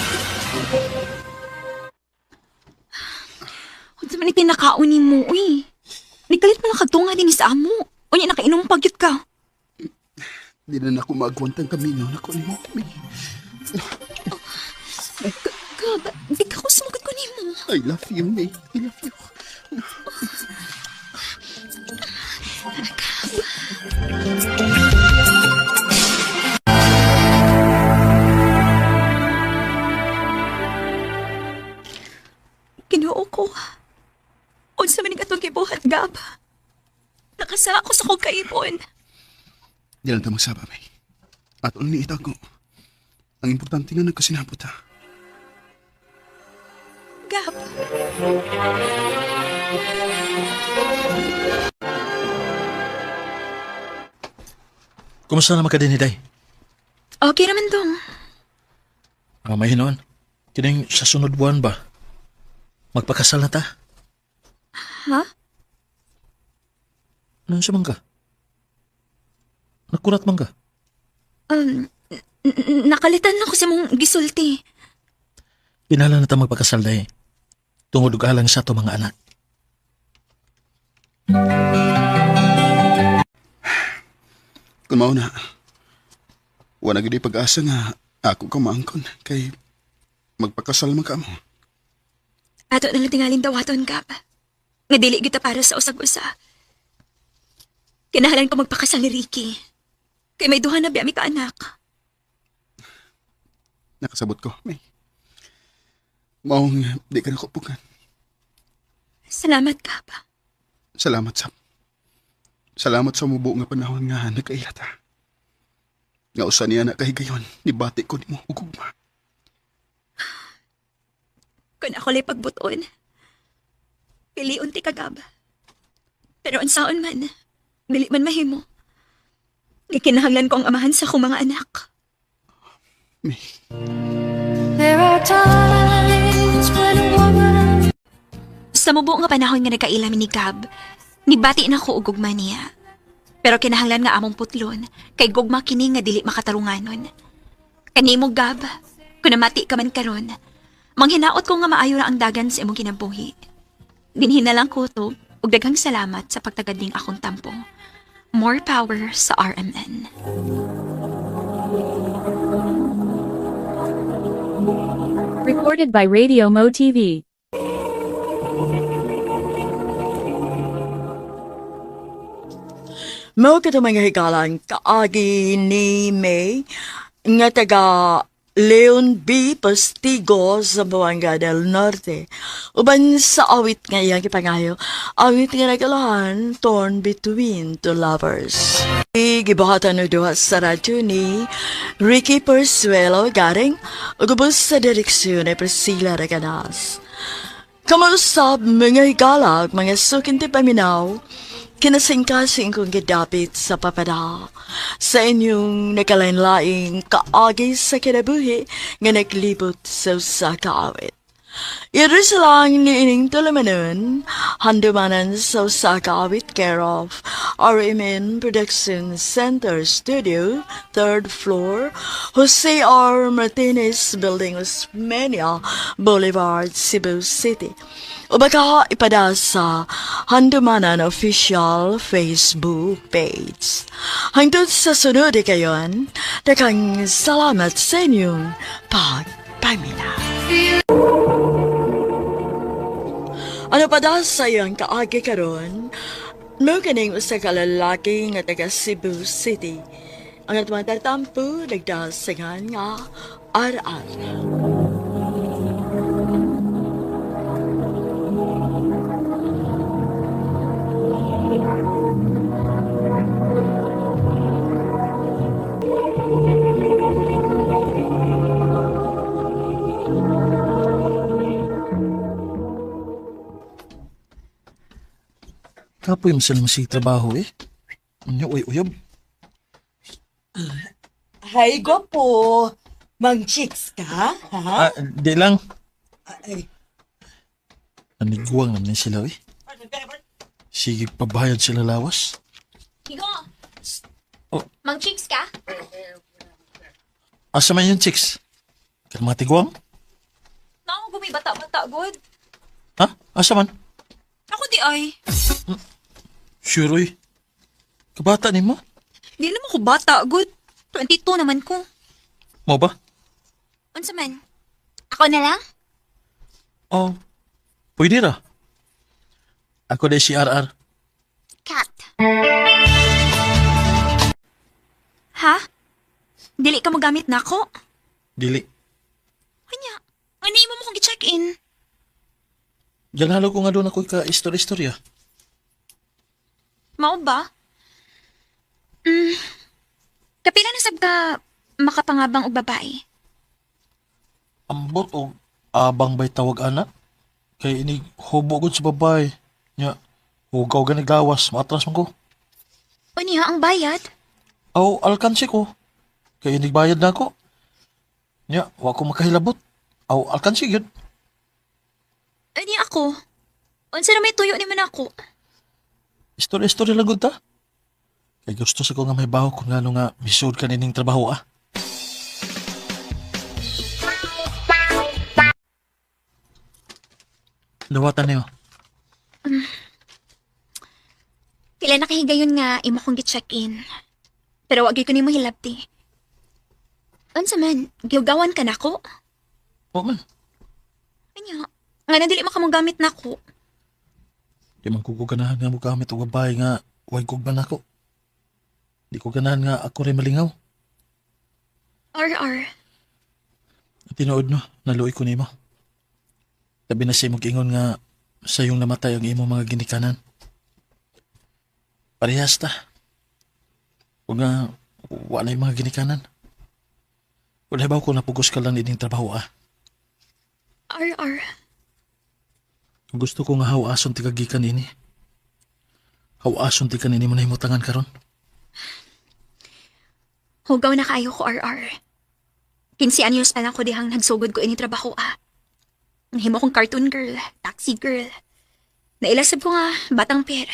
S2: Unsa man itinakaon ni mo, uy? Nikalit mo lang kagtunga din sa amo. O niya nakainom pagyot ka.
S4: Di na ako maagwantang kamino na ko ni mo, May.
S2: Gab, di ka ko sumagod ko ni mo.
S4: I love you, May. I love you.
S2: Kinuo ko. Unsa man nga itong gibuhat, Gab. Nakasa ako sa kong kaipon.
S4: Di lang ta magsaba, May. At ulang niitag ko. Ang importante nga nagkasinabot ha.
S2: Gab.
S3: Kumusta naman ka din, Hiday?
S2: Okay naman dong.
S3: May hinoon. Kining sa sunod buwan ba? Magpakasal na ta?
S2: Ha?
S3: Ano siya man ka? Nakurat man ka?
S2: Nakalitan ako sa mong gisulti.
S3: Pinala na ta magpakasal dahi. Tungod og alang sa to mga anak.
S4: Kung mauna, wala gid pag-asa nga ako ka maangkon kay magpakasal man ka mo.
S2: Ato na lang tingalin dawaton, Gab. Nga dili kita para sa usag-usa. Kinahalan ko magpakasal ni Ricky. Kay may duha na biyami ka anak.
S4: Nakasabot ko, May. Maong di ka nakupukan.
S2: Salamat, Gab.
S4: Salamat, Sam. Salamat sa mubo nga panahon nga nagkailata. Nga usa niya na kahigayon, nibati ko ni mo ugugma.
S2: Kung ako lay pagbuton, piliun ti ka, Gab. Pero unsaon man, dili man mahimo. Gikinahanglan ko ang amahan sa akong mga anak.
S4: May.
S2: Sa mubo nga panahon nga nagkaila mi ni Gab, nibati na ko og gugma niya. Pero kinahanglan nga among putlon, kay gugma kini nga dili makatarunganon. Kanimo, Gab, kung namati ka man karon, manghinaot ko nga maayo ra ang dagan sa imong kinabuhi. Dinhin na lang ko to, ug daghang salamat sa pagtagading akong tampo. More power sa RMN.
S1: Recorded by Radio Mo TV.
S8: Mao ka mga higalan kaagi ni May nga taga Leon B. Postigo sa Buanga del Norte. Uban sa awit nga iyang kipangayo, awit nga nagalahan, torn between two lovers. Gibuhatan no duha sa radyo ni Ricky Persuelo garing ugubos sa direksyon ni Priscilla Reganas. Kamusap mga higalag, mga sukinti paminaw, kinasingkasing kong gidapit sa papada sa inyong nakalain-laing kaagi sa kinabuhi nga naglibot sa usa ka awit. Iris lang ni ining tulamanon, handumanan sa usa ka awit care of RMN Production Center Studio, 3rd floor, Jose R. Martinez Building, Osmeña Boulevard, Cebu City. O baka ipada sa Handumanan Official Facebook page. Hangtod sa sunod kayon, dakang salamat sa inyong pagpamina. Ano pa da sa iyong kaagi karon? Mo kaning usa ka lalaki nga taga Cebu City. Ang atong tatampo nagdasingan nga aral.
S3: Kapoy mo sila masig trabaho eh. Ano, uyab.
S5: Hay, gwapo. Mang chicks ka, ha?
S3: Di lang.
S5: Ay,
S3: Naniguang naman sila eh. Sige, pabayad sila lawas.
S2: Higo!
S3: Oh.
S2: Mang chicks ka?
S3: Asa man yung chicks? Kalmatiguang?
S2: Nako, gumibata-bata, good.
S3: Ha? Asa man?
S2: Ako di ay.
S3: Sure, oy. Kabata ni mo?
S2: Di naman ko bata, good. 22 naman ko.
S3: Mo ba?
S2: Unsa man? Ako na lang?
S3: Oh, pwede ra. Ako na si RR.
S2: Cat. Ha? Dili ka magamit na ako?
S3: Dili.
S2: Kanya, ano mo mo kong i-check-in?
S3: Ganalo ko nga doon ako ka istorya-istorya.
S2: Mao ba? Kapila na sab ka makapangabang og babae?
S3: Ambot o abang bay tawag anak. Kay ini hubo gud sa babay. Nya, hugaw ganig gawas, maatras man ko.
S2: O niya ang bayad?
S3: Aw, alkansi ko. Kay ini bayad na ako. Nya, wa ko makahilabot. Aw, alkansi yun.
S2: Ani ako? Unsa na may tuyo ni man ako?
S3: Istorya-istorya lang gud ta. Kay gusto sa ko nga may baho kung nga nga misud ka nining trabaho ah. Dawatan niyo.
S2: Pila na kahigayon nga imo kong gi-check-in. Pero wag gyud ko nimo hilabti. Unsa man, giugawan ka nako?
S3: O man,
S2: Anya, nga na dili makamogamit nako.
S3: di man ko ganahan nga mo gamit og babae nga way kog man ako. Di ko ganahan nga ako rin malingaw.
S2: RR.
S3: Tinuod no, naluoy ko nimo. Sabi na siya mong ingon nga sa yung namatay ang imo mga ginikanan. Parehas ta. Kung nga wala yung mga ginikanan. Kung habaw ko napugos ka lang ining trabaho ah.
S2: RR.
S3: Gusto ko nga hawason ti kagikan ini. Hawason ti kanini mo na himutangan karon.
S2: Hugaw na kaayo ko, RR. 15 anyos pa lang ko dihang nagsugod ko ini trabaho ah. Nahimo kong cartoon girl, taxi girl. Nailasab ko nga batang per.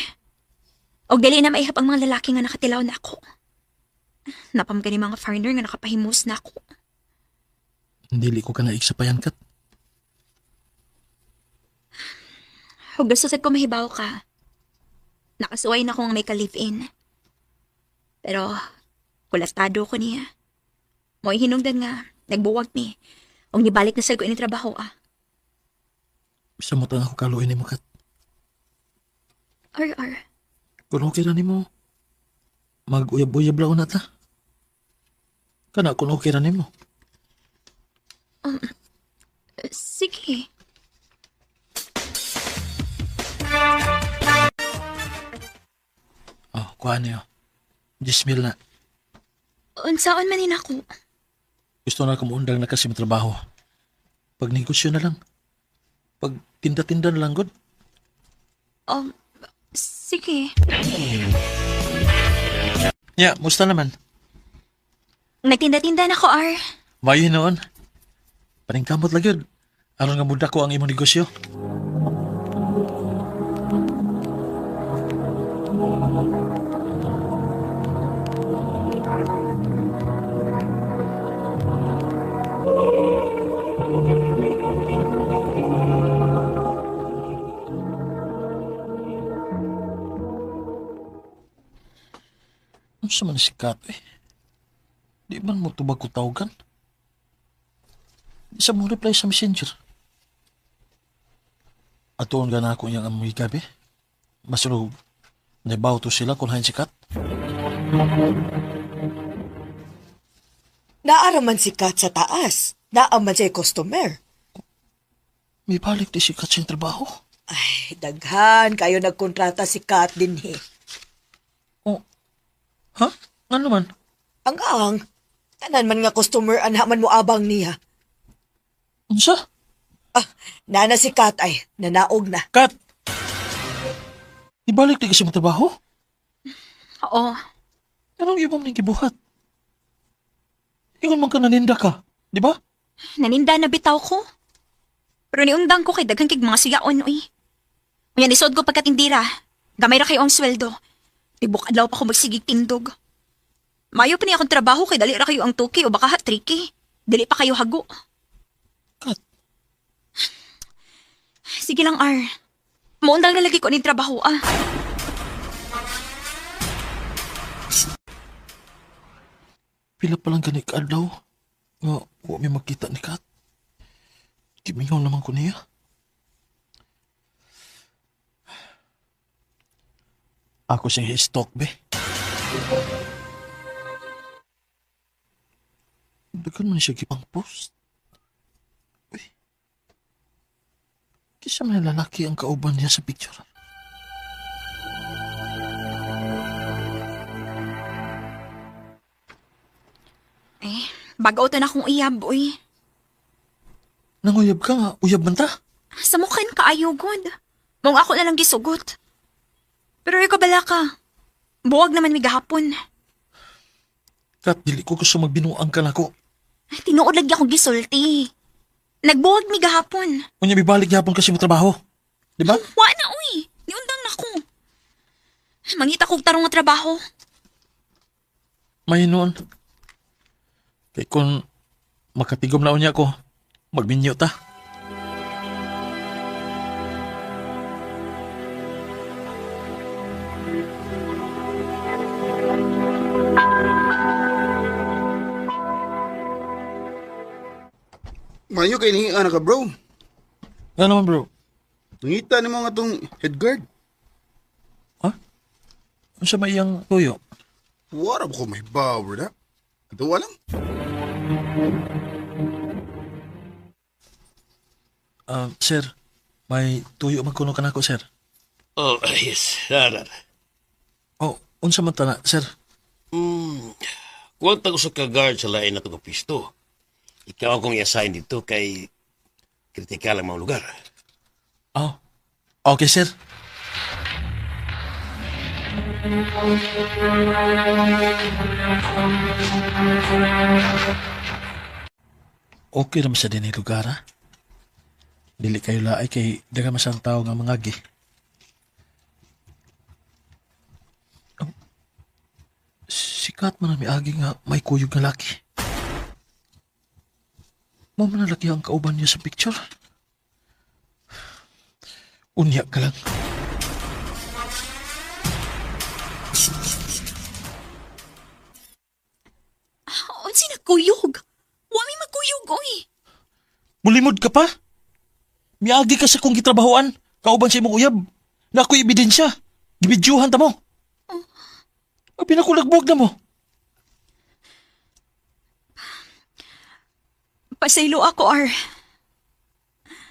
S2: Og dali na maihap ang mga lalaki nga nakatilaw na ako. Napam gani mga foreigner nga nakapahimos na ako.
S3: Dili ko ka na iksapayan kat.
S2: Ug gusto sad ko mahibaw ka. Nakasuway na kong may ka-live-in. Pero, kulastado ko niya. Mo'y hinungdan nga, nagbuwag ni. Og nibalik na sad ko ini trabaho ah.
S3: Sa mo tang ako kaluin ni mo kat.
S2: RR.
S3: Kung okay ra nimo, mag-uyab-uyab lang na ta. Kana kung okay ra nimo.
S2: Sige.
S3: Oh, kuha niyo. 10,000 na.
S2: Unsaon manin ako?
S3: Gusto na kumuundang na kasi may trabaho. Pag negosyo na lang. Pag tinda-tinda na lang, God.
S2: Sige.
S3: Ya, musta naman?
S2: Nagtinda-tinda na ko, R.
S3: Mayo noon. Paningkamot lang yun. Aron nga muda ko ang imong negosyo. Ano sa man si Kat eh? Di man mo tubag ko tawagan? Di sa mo reply sa messenger. Atuon ka na ako niyang amoy gabi. Masuro, naibaw to sila kung hain si Kat.
S5: Naaraman si Kat sa taas. Naaman siya customer.
S3: May balik di si Kat sa trabaho.
S5: Ay, daghan kayo nagkontrata si Kat din eh.
S3: Oh, ha? Ano man?
S5: Ang tanan man nga customer anhaman mo abang niya.
S3: Unsa?
S5: Nana si Kat ay, nanaog na.
S3: Kat! Ibalik di kasi mo trabaho?
S2: Oo.
S3: Anong ibang ning gibuhat? Ingon man ka naninda ka, di ba?
S2: Naninda na bitaw ko. Pero niundang ko kay daghang kig mga sigaon, uy. Ngayon isod ko pagkatindira. Gamay ra kayo ang sweldo. Tibok adlaw pa ko magsigig tindog. Mayo pa niya akong trabaho kay dali ra kayo ang tuki o baka tricky. Dili pa kayo hago.
S3: Kat,
S2: Sige lang, R. Maundang na lagi ko ni trabaho, ah.
S3: Pila pa lang gani kaadlaw nga wa may makita ni Kat. Kimingaw naman ko niya. Ako siyang hi-stalk, be. Dagan man siya gipang post. Uy. Kisa man lalaki ang kauban niya sa picture.
S2: Bagaw-tan akong iyab, uy.
S3: Nanguyab ka nga, uyab man ta.
S2: Sa mukhan ka ayaw, God. Mong ako na lang gisugot. Pero ikaw bala ka. Buwag naman may gahapon.
S3: Kat, dili ko gusto magbinuang ka na ko.
S2: Tinuod lagi akong gisulti. Nagbuwag mi gahapon.
S3: Unya bibalik yapon kasi mo trabaho. Di ba?
S2: Wa na, uy. Niundang na ko. Mangita kong tarong nga trabaho.
S3: May noon. Kay kung makatigom na unya ko, magminyo ta.
S4: Mayo kay ni anak ka bro.
S3: Nga naman bro.
S4: Nangita ni mga tong head guard.
S3: Ha? Ano sa may iyang tuyo?
S4: Wala ko may power na. Ito walang.
S3: Sir, may tuyo magkuno ka na ko, sir.
S10: Oh, yes. Narar.
S3: Oh, unsa man ta na, sir?
S10: Kuwanta ko sa ka-guard sa lain na itong pisto. Ikaw akong i-assign dito kay kritikal ang mga lugar.
S3: Oh, okay, sir. Okay naman sa din lugar, ha? Dili kayo laay kay daga masang tao nga mangagi. Oh, sikat man ang miagi nga may kuyog nga laki. Mo man ang laki ang kauban niya sa picture. Unya ka lang.
S2: Unsi nagkuyog? Wa mi magkuyog, uy.
S3: Mulimod ka pa? Miagi ka sa kong gitrabahoan. Kauban sa imong uyab. Na ako'y ebidensya. Gibidyuhan ta mo. Pinakulagbog na mo.
S2: Pasaylo ako, Ar.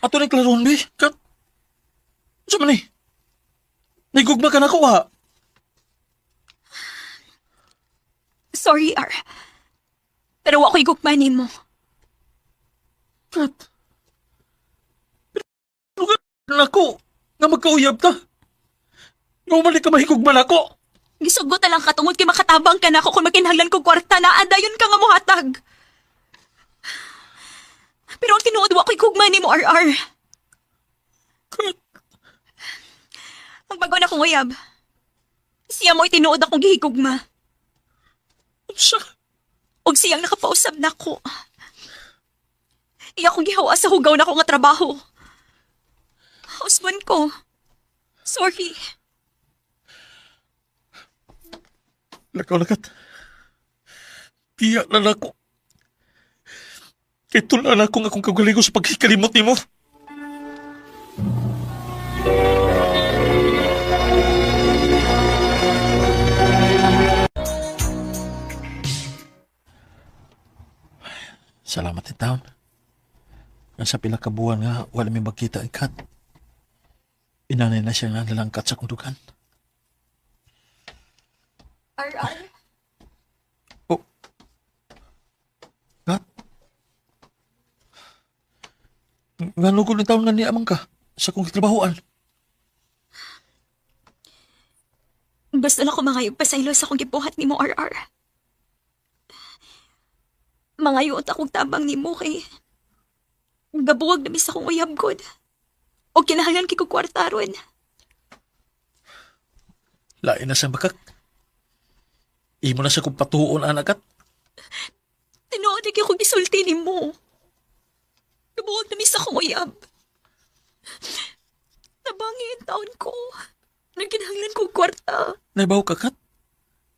S3: Ato na klaron, be. Kat. Sa man eh. Nagugma ka na ko, ha?
S2: Sorry, Ar. Pero ako'y gugmanin mo.
S3: Kat. Lugar na ako. Nga magkauyab ta. Nga umalik ka mahigugman ako.
S2: Gisugot na lang ka tungod kay makatabang ka na ako kung makinahanglan ko kwarta na adayon ka nga muhatag. Pero ang tinuod wa ko'y gugmanin mo, RR.
S3: Kat.
S2: Ang bago na kong uyab. Siya mo'y tinuod akong gihigugma.
S3: Sa.
S2: Og siyang nakapausap na ko. Iya kong gihawa sa hugaw na ko nga trabaho. Husband ko. Sorry.
S3: Lakaw na, Kat. Tiyak na ako. Kay tulaan ako nga kung kagaling ko sa pagkikalimot ni mo. Salamat ni taon. Nasa pila ka buwan nga, wala may magkita ang Kat. Inanay na siya nga nalangkat sa kundukan.
S2: RR?
S3: Oh. Kat? Nga lugod ng taon nga ni amang ka sa kong trabahoan.
S2: Gusto na ko mangayog pasaylo sa akong gibuhat ni mo, RR. Mangayot akong tabang ni mo kay gabuwag na bisa kong uyab god. O kinahanglan kay ko kwartaron.
S3: Lain na sa bakak. Imo na sa kong patuon, anak, Kat.
S2: Tinuod na kong gisulti ni mo. Gabuwag na bisa kong uyab. Nabangin taon ko. Nagkinahanglan kong kwarta.
S3: Naibaw ka, Kat.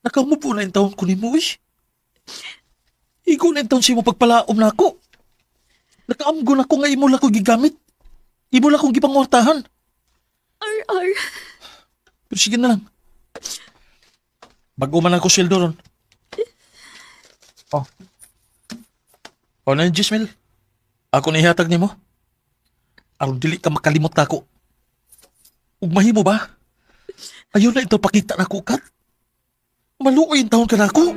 S3: Nakamupo na yung taon ko ni mo, eh. Igo na taon si mo pagpalaom na ako. Nakaamgo na ko nga imo lang ko gigamit. Imo lang kong gipangwartahan.
S2: RR.
S3: Pero sige na lang. Bago man ako sweldo ron. Oh. O na yung Jismel. Ako na ihatag nimo. Aron dili ka makalimot na ako. Ug mahimo ba? Ayaw na ito pakita na ko, Kat. Maluoy yung taon ka na ako.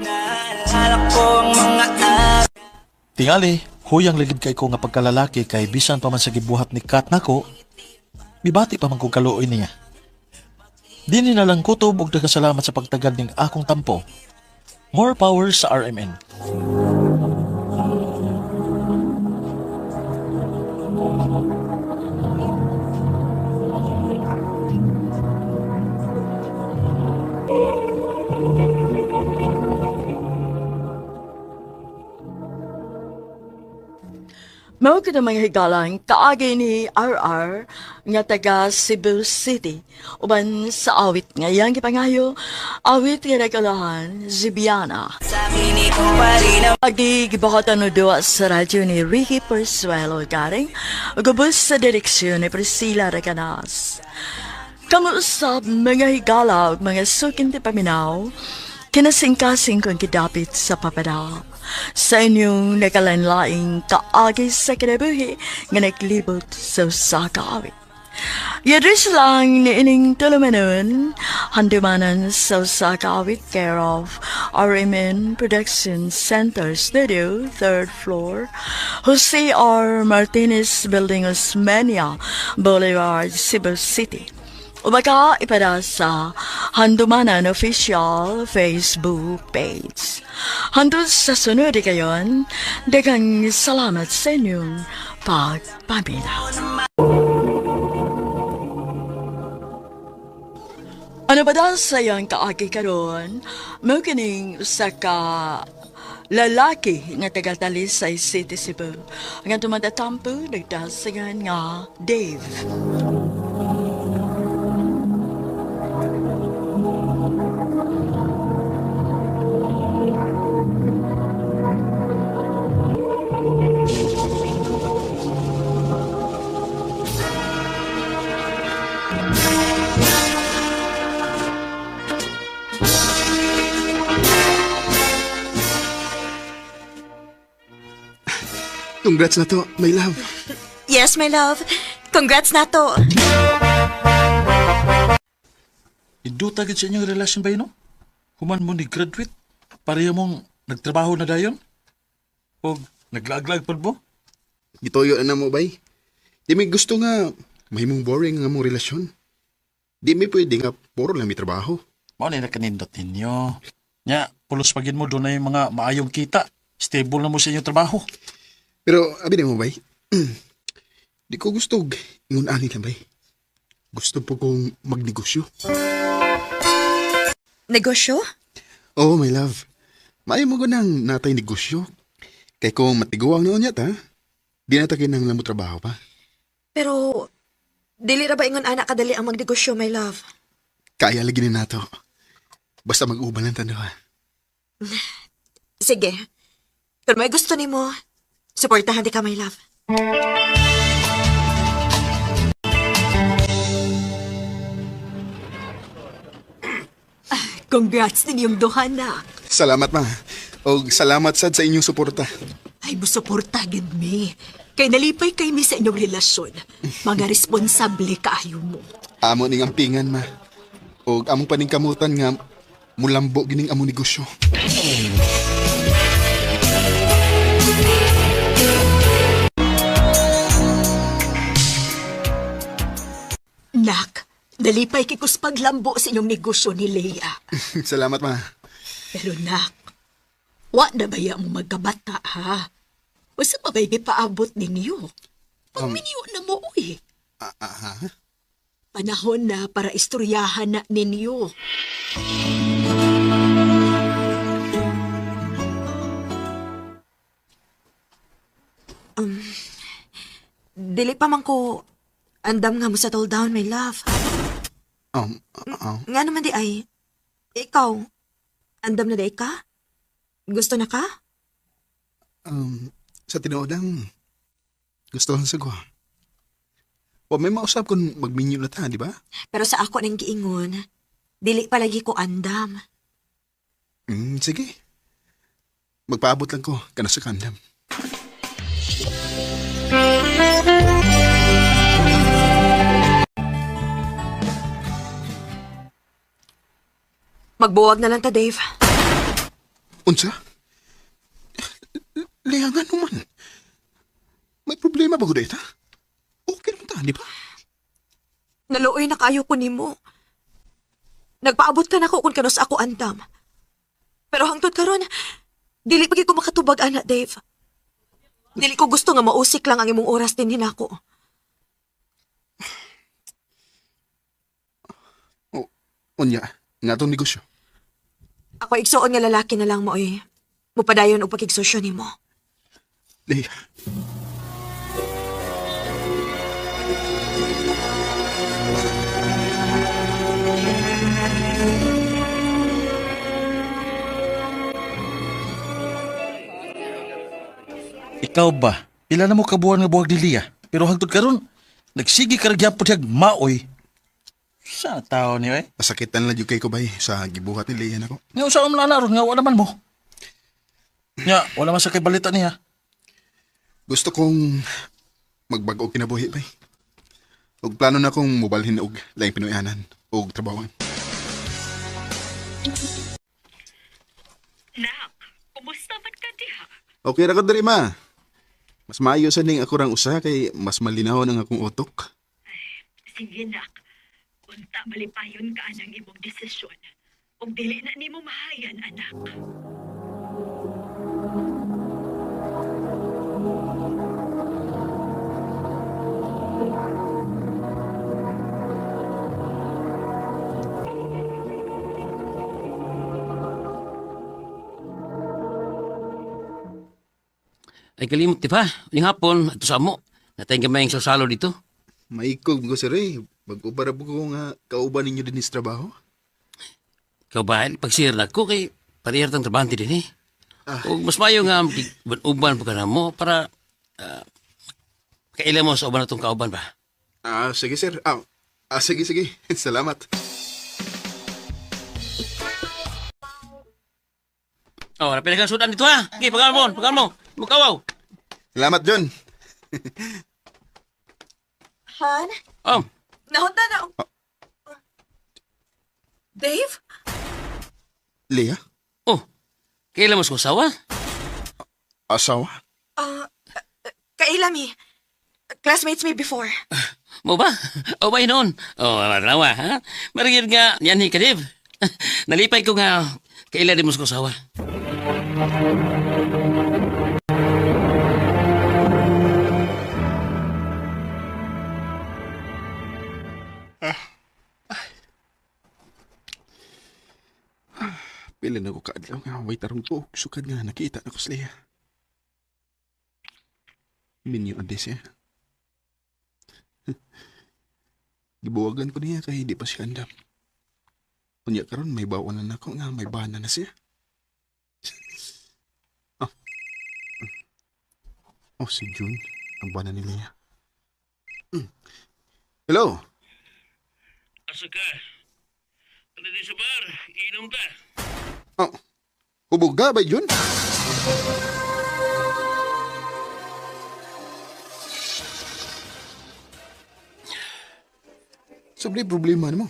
S3: Tingali, huyang ligid kay ko nga pagkalalaki kay bisan pa man sa gibuhat ni Kat nako, bibati pa man kong kaluoy niya. Dini na lang kutob og nagkasalamat sa pagtagad ning akong tampo. More power sa RMN.
S8: Mao ka na mga higalang kaagay ni RR nga taga Cebu City. Uban sa awit nga yang gipangayo, awit nga nagalahan, Zibiana. Agi gibahatan no doa sa radyo ni Ricky Persuelo garing, ugubos sa direksyon ni Priscilla Reganas. Kamuusap mga higala ug mga sukin ti paminaw, kinasingkasing kong kidapit sa papadaw. Sa inyong nakalanlaing kaagi sa kinabuhi nga naglibot sa usakawit. Yadris lang ni ining tulumanon, handumanan sa usakawit care of RMN Production Center Studio, 3rd floor, Jose R. Martinez Building, Osmeña Boulevard, Cebu City. Umaga ipada sa Handumanan Official Facebook page. Handun sa sunod kayon, dagang salamat sa inyong pagpaminaw. Ano ba daw sa iyong kaagi karon? Mo kining usa ka lalaki nga taga Talisay City, Cebu. Nga tumatatampo nagdasagan nga Dave.
S4: Congrats na to, my love.
S2: Yes, my love. Congrats na to.
S3: Iduta gid sa inyong relasyon ba yun, no? Human mo ni graduate, pareha mong nagtrabaho na dayon? O naglaglag pa mo?
S4: Gitoyo na mo, bay. Di may gusto nga, may mong boring nga mong relasyon. Di may pwede nga, puro lang may trabaho.
S3: Mao na nakanindot ninyo. Nya, pulos pagin mo doon na yung mga maayong kita. Stable na mo sa inyong trabaho.
S4: Pero, abi na mo, bay. Di ko gusto, ingon ani lang, bay. Gusto po kong magnegosyo.
S2: Negosyo?
S4: Oo, my love. Maayo mo ko ng natay negosyo. Kaya kung matiguang noon yata, di na takin ng lamo trabaho pa.
S2: Pero, dili ra ba ingon anak kadali ang magnegosyo, my love?
S4: Kaya lagi na nato. Basta mag-uban lang tanda.
S2: Sige. Kung may gusto ni mo, supportahan di ka, my love. Congrats ninyong duha na.
S4: Salamat, ma. O salamat sad sa inyong suporta.
S2: Ay, musuporta gid mi. Kay nalipay kay mi sa inyong relasyon. Mga responsable kaayo mo.
S4: Amo ning ampingan, ma. O among paningkamutan nga mulambo gining among negosyo.
S2: Nak, nalipay kay kus paglambo sa inyong negosyo ni Leia.
S4: Salamat, ma.
S2: Pero nak, wa na baya mo magkabata, ha? Basta pa ba'y paabot ninyo? Pagminyo na mo, uy. Panahon na para istoryahan na ninyo. Dili pa man ko andam nga mo sa settle down, my love. Nga naman di ay, ikaw, andam na di ka? Gusto na ka?
S4: Sa tinuod lang, gusto lang sa ko. O may mausap kung magminyo na ta, di ba?
S2: Pero sa ako nang giingon, dili palagi ko andam.
S4: Sige. Magpaabot lang ko, kana sa kandam.
S2: Magbuwag na lang ta, Dave.
S4: Unsa? Liangan naman. May problema ba ko dito? Okay naman ta, di ba?
S2: Naluoy na kayo ko nimo. Nagpaabot ka na ko kung kanos ako andam. Pero hangtod karon, dili pagi ko makatubag ana, Dave. Dili ko gusto nga mausik lang ang imong oras din hinako.
S4: Unya, nga tong negosyo.
S2: Ako igsuon nga lalaki na lang mo mupadayon og pakigsosyo nimo.
S4: Leia.
S3: Ikaw ba? Pila na mo kabuhan nga buwag ni Lia. Pero hangtod karon, nagsigi ka ragyapon siyag maoy. Sa tao niyo eh?
S4: Masakitan lang yung kay ko ba sa gibuhat ni Leia na ko.
S3: Nga usa mo naron nga wala man mo. Nga, wala man sa kay balita niya.
S4: Gusto kong magbago og kinabuhi ba? Og plano na kong mubalhin og laing pinuyanan og trabawan.
S6: Nak, kumusta man ka diha?
S4: Okay ra ka diri ma. Mas maayo sa ning ako rang usa kay mas malinaw ang akong utok.
S6: Sige nak, unta malipayon ka anang imong desisyon. Ug dili na nimo mahayan, anak.
S11: Ay kalimot di pa, yung hapon, ito sa mo. Natay gamay yung sosalo dito.
S4: Maikog ko sir eh. Mag-ubara po ko nga kauban ninyo din sa trabaho.
S11: Ikaw ba, pagsir na ko kay parihar tang trabante din eh. O mas mayo nga, uban po ka na mo para kailan mo sa uban na itong kauban ba?
S4: Sige sir. Sige. Salamat.
S11: Oh, napila kang sudan dito ha. Okay, pagal mo. Mukawaw.
S4: Salamat John.
S2: Han?
S11: Oh,
S2: Nahunta na. Dave?
S4: Leia?
S11: oh. Kailan mo sa usawa?
S4: Asawa?
S2: Kailami. Classmates me before.
S11: Mo ba? O ba noon? Oh, nawa ha? Marigid nga, yan ni Kadib. Nalipay ko nga, kailan din mo sa usawa?
S4: Pila na ko kaadlaw nga way tarong ko. Sukad nga nakita na ko sa Leia. Minyo ang siya. Gibuwagan ko niya kay di pa siya andam. Kunya karon may bawanan ako nga may bana na siya. Si June. Ang bana ni Leia. Hello?
S11: Asa ka? Ano din sa bar? Inom ka?
S4: Hubog ka ba, June? Sabi problema mo.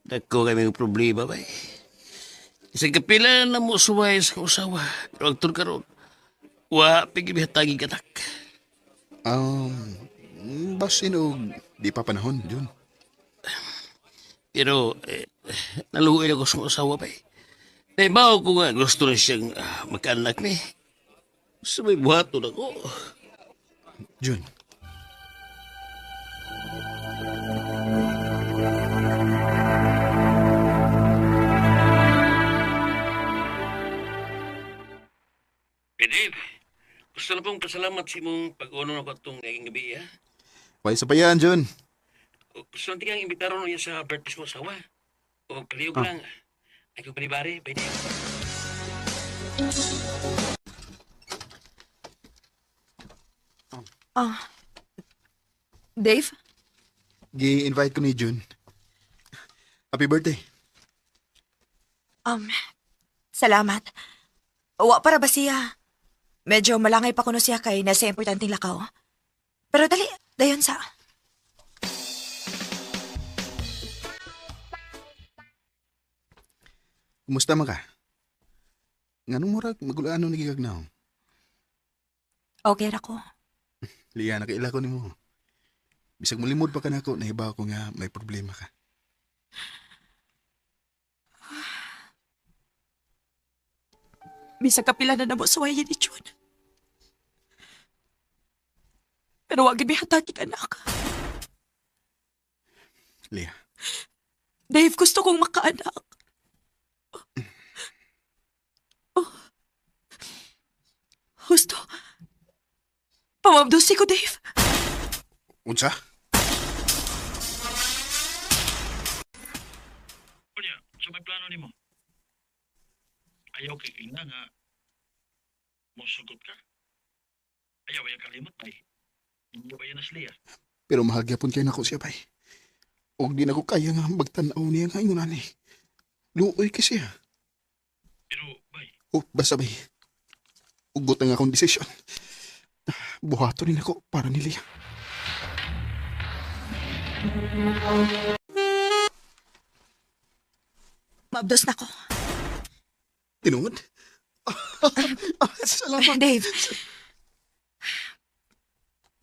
S11: Dako kami yung problema ba eh. Isang kapila na mo suway sa usawa. Pero ang karon, wa pigibihatagi kanak.
S4: Basin o di pa panahon, June.
S11: Pero, naluhoy ako sa usawa ba eh. Naibaw ko nga gusto na siyang magkaanak ni. Sa may buhaton ako.
S4: June.
S11: Dave, gusto na pong pasalamat sa imong pag-uno na ko itong naging gabi, ha?
S4: Why sa pa yan, June?
S11: Gusto natin kang imbitaron niya sa birthday mo asawa. O palihog lang. Ay kong panibari, pwede.
S2: Dave?
S4: Gi-invite ko ni June. Happy birthday.
S2: Salamat. Wa para ba siya? Medyo malangay pa kuno siya kay nasa importanteng lakaw. Pero dali, dayon sa.
S4: Kumusta man ka? Nganong murag magulaan nung nagigagnaw?
S2: Okay ra ko.
S4: Liya, nakaila ko ni mo. Bisag malimod pa ka na ako, nahiba ko nga may problema ka.
S2: Bisag kapila na namo suway ni June. Pero wag gyud hatag anak.
S4: Liya,
S2: Dave, gusto kong makaanak. Gusto. Pamabdusi ko, Dave.
S4: unsa?
S10: Kunya, sa may plano nimo? Ayaw kay ina nga mosugot ka. Ayaw ay kalimot pa eh. Hindi ba yan asliya?
S4: Pero mahagyapon kayo na ko siya, bay. Og di na ko kaya nga magtanaw niya nga ingon ani. Luoy kasi siya.
S10: Pero, bay,
S4: O basta bay. Ugot na nga akong desisyon. Buhato rin ako para ni Leah.
S2: Mabdos na ko.
S4: Tinuod? Salamat.
S2: Dave.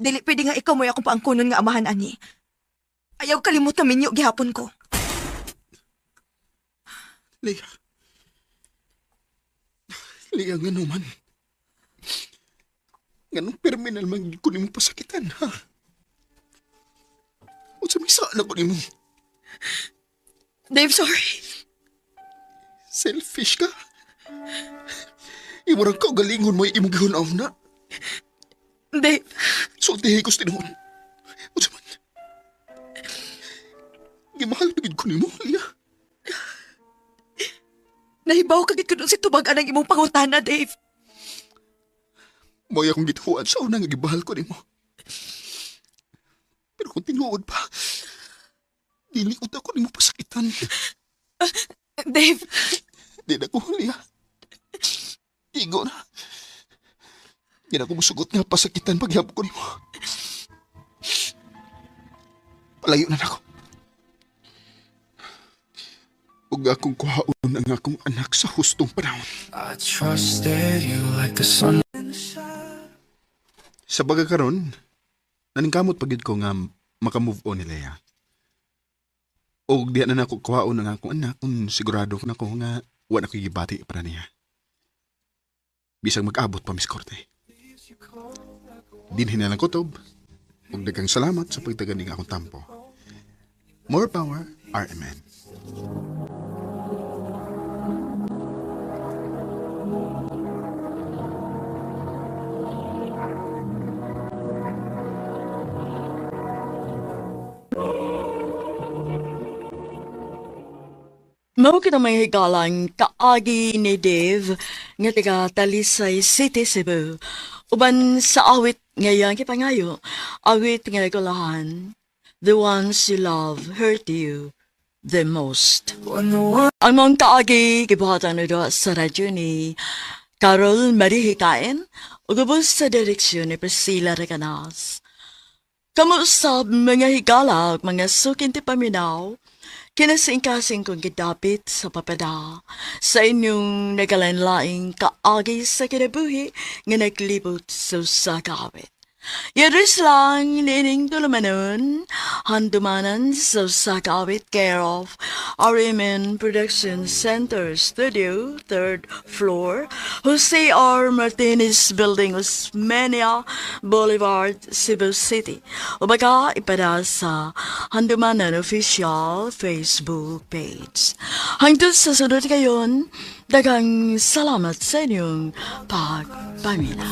S2: Dili pwede nga ikaw mo akong paangkunon nga amahan ani. Ayaw kalimot na minyo gihapon ko.
S4: Leah. Leah, nga naman. Ganong terminal man ko ni mo pasakitan, ha? O sa may saan ako ni mo?
S2: Dave, sorry.
S4: Selfish ka? Imurang ka galingon mo imong gihunaw na.
S2: Dave.
S4: So, ko sa tinuod. O sa man. Gimahal na gid ko ni mo, Leah.
S2: Nahibaw kagit ko nun si tubagan ang imong pangutana, Dave.
S4: Mo'y akong gituan sa unang gibahal ko ni mo. Pero kung tinuod pa, diliot ako ni mo pasakitan.
S2: Dave.
S4: Di na ko, Leah. Igo na. Di na ko musugot nga pasakitan paghihapon ko ni mo. Palayo na ako. Huwag akong kuhaon ang akong anak sa hustong panahon.
S7: I trusted you like the sun.
S4: Sa bagakaron, naningkamot pagid ko nga makamove on ni Leah. O di na ako kuhaon ang akong anak kung sigurado ko na ko nga wala ko gibati para niya. Bisang mag-abot pa, Miss Corte. Dinhin na lang kutob. Huwag dagang salamat sa pagtaganing akong tampo. More power, RMN.
S8: Mao kita may higalang kaagi ni Dave nga taga Talisay City, Cebu. Uban sa awit ngayon kipangayo, awit nga gulahan, the ones you love hurt you the most. Ang mong kaagi kibuhatan nito sa radyo ni Carol Marie Hikain, ugubos sa direksyon ni Priscilla Recanas. Kamusta mga higala ug mga sukin ti paminaw, kinasingkasing kong gidapit sa papada sa inyong nagalanlaing kaagi sa kinabuhi nga naglibot sa kawit. Yadris lang nining tulumanon, handumanan sa sakawit care of RMN Production Center Studio, 3rd floor, Jose R. Martinez Building, Osmeña Boulevard, Cebu City. O baka ipada sa handumanan official Facebook page. Hangtod sa sunod kayon, dagang salamat sa inyong pagpamina.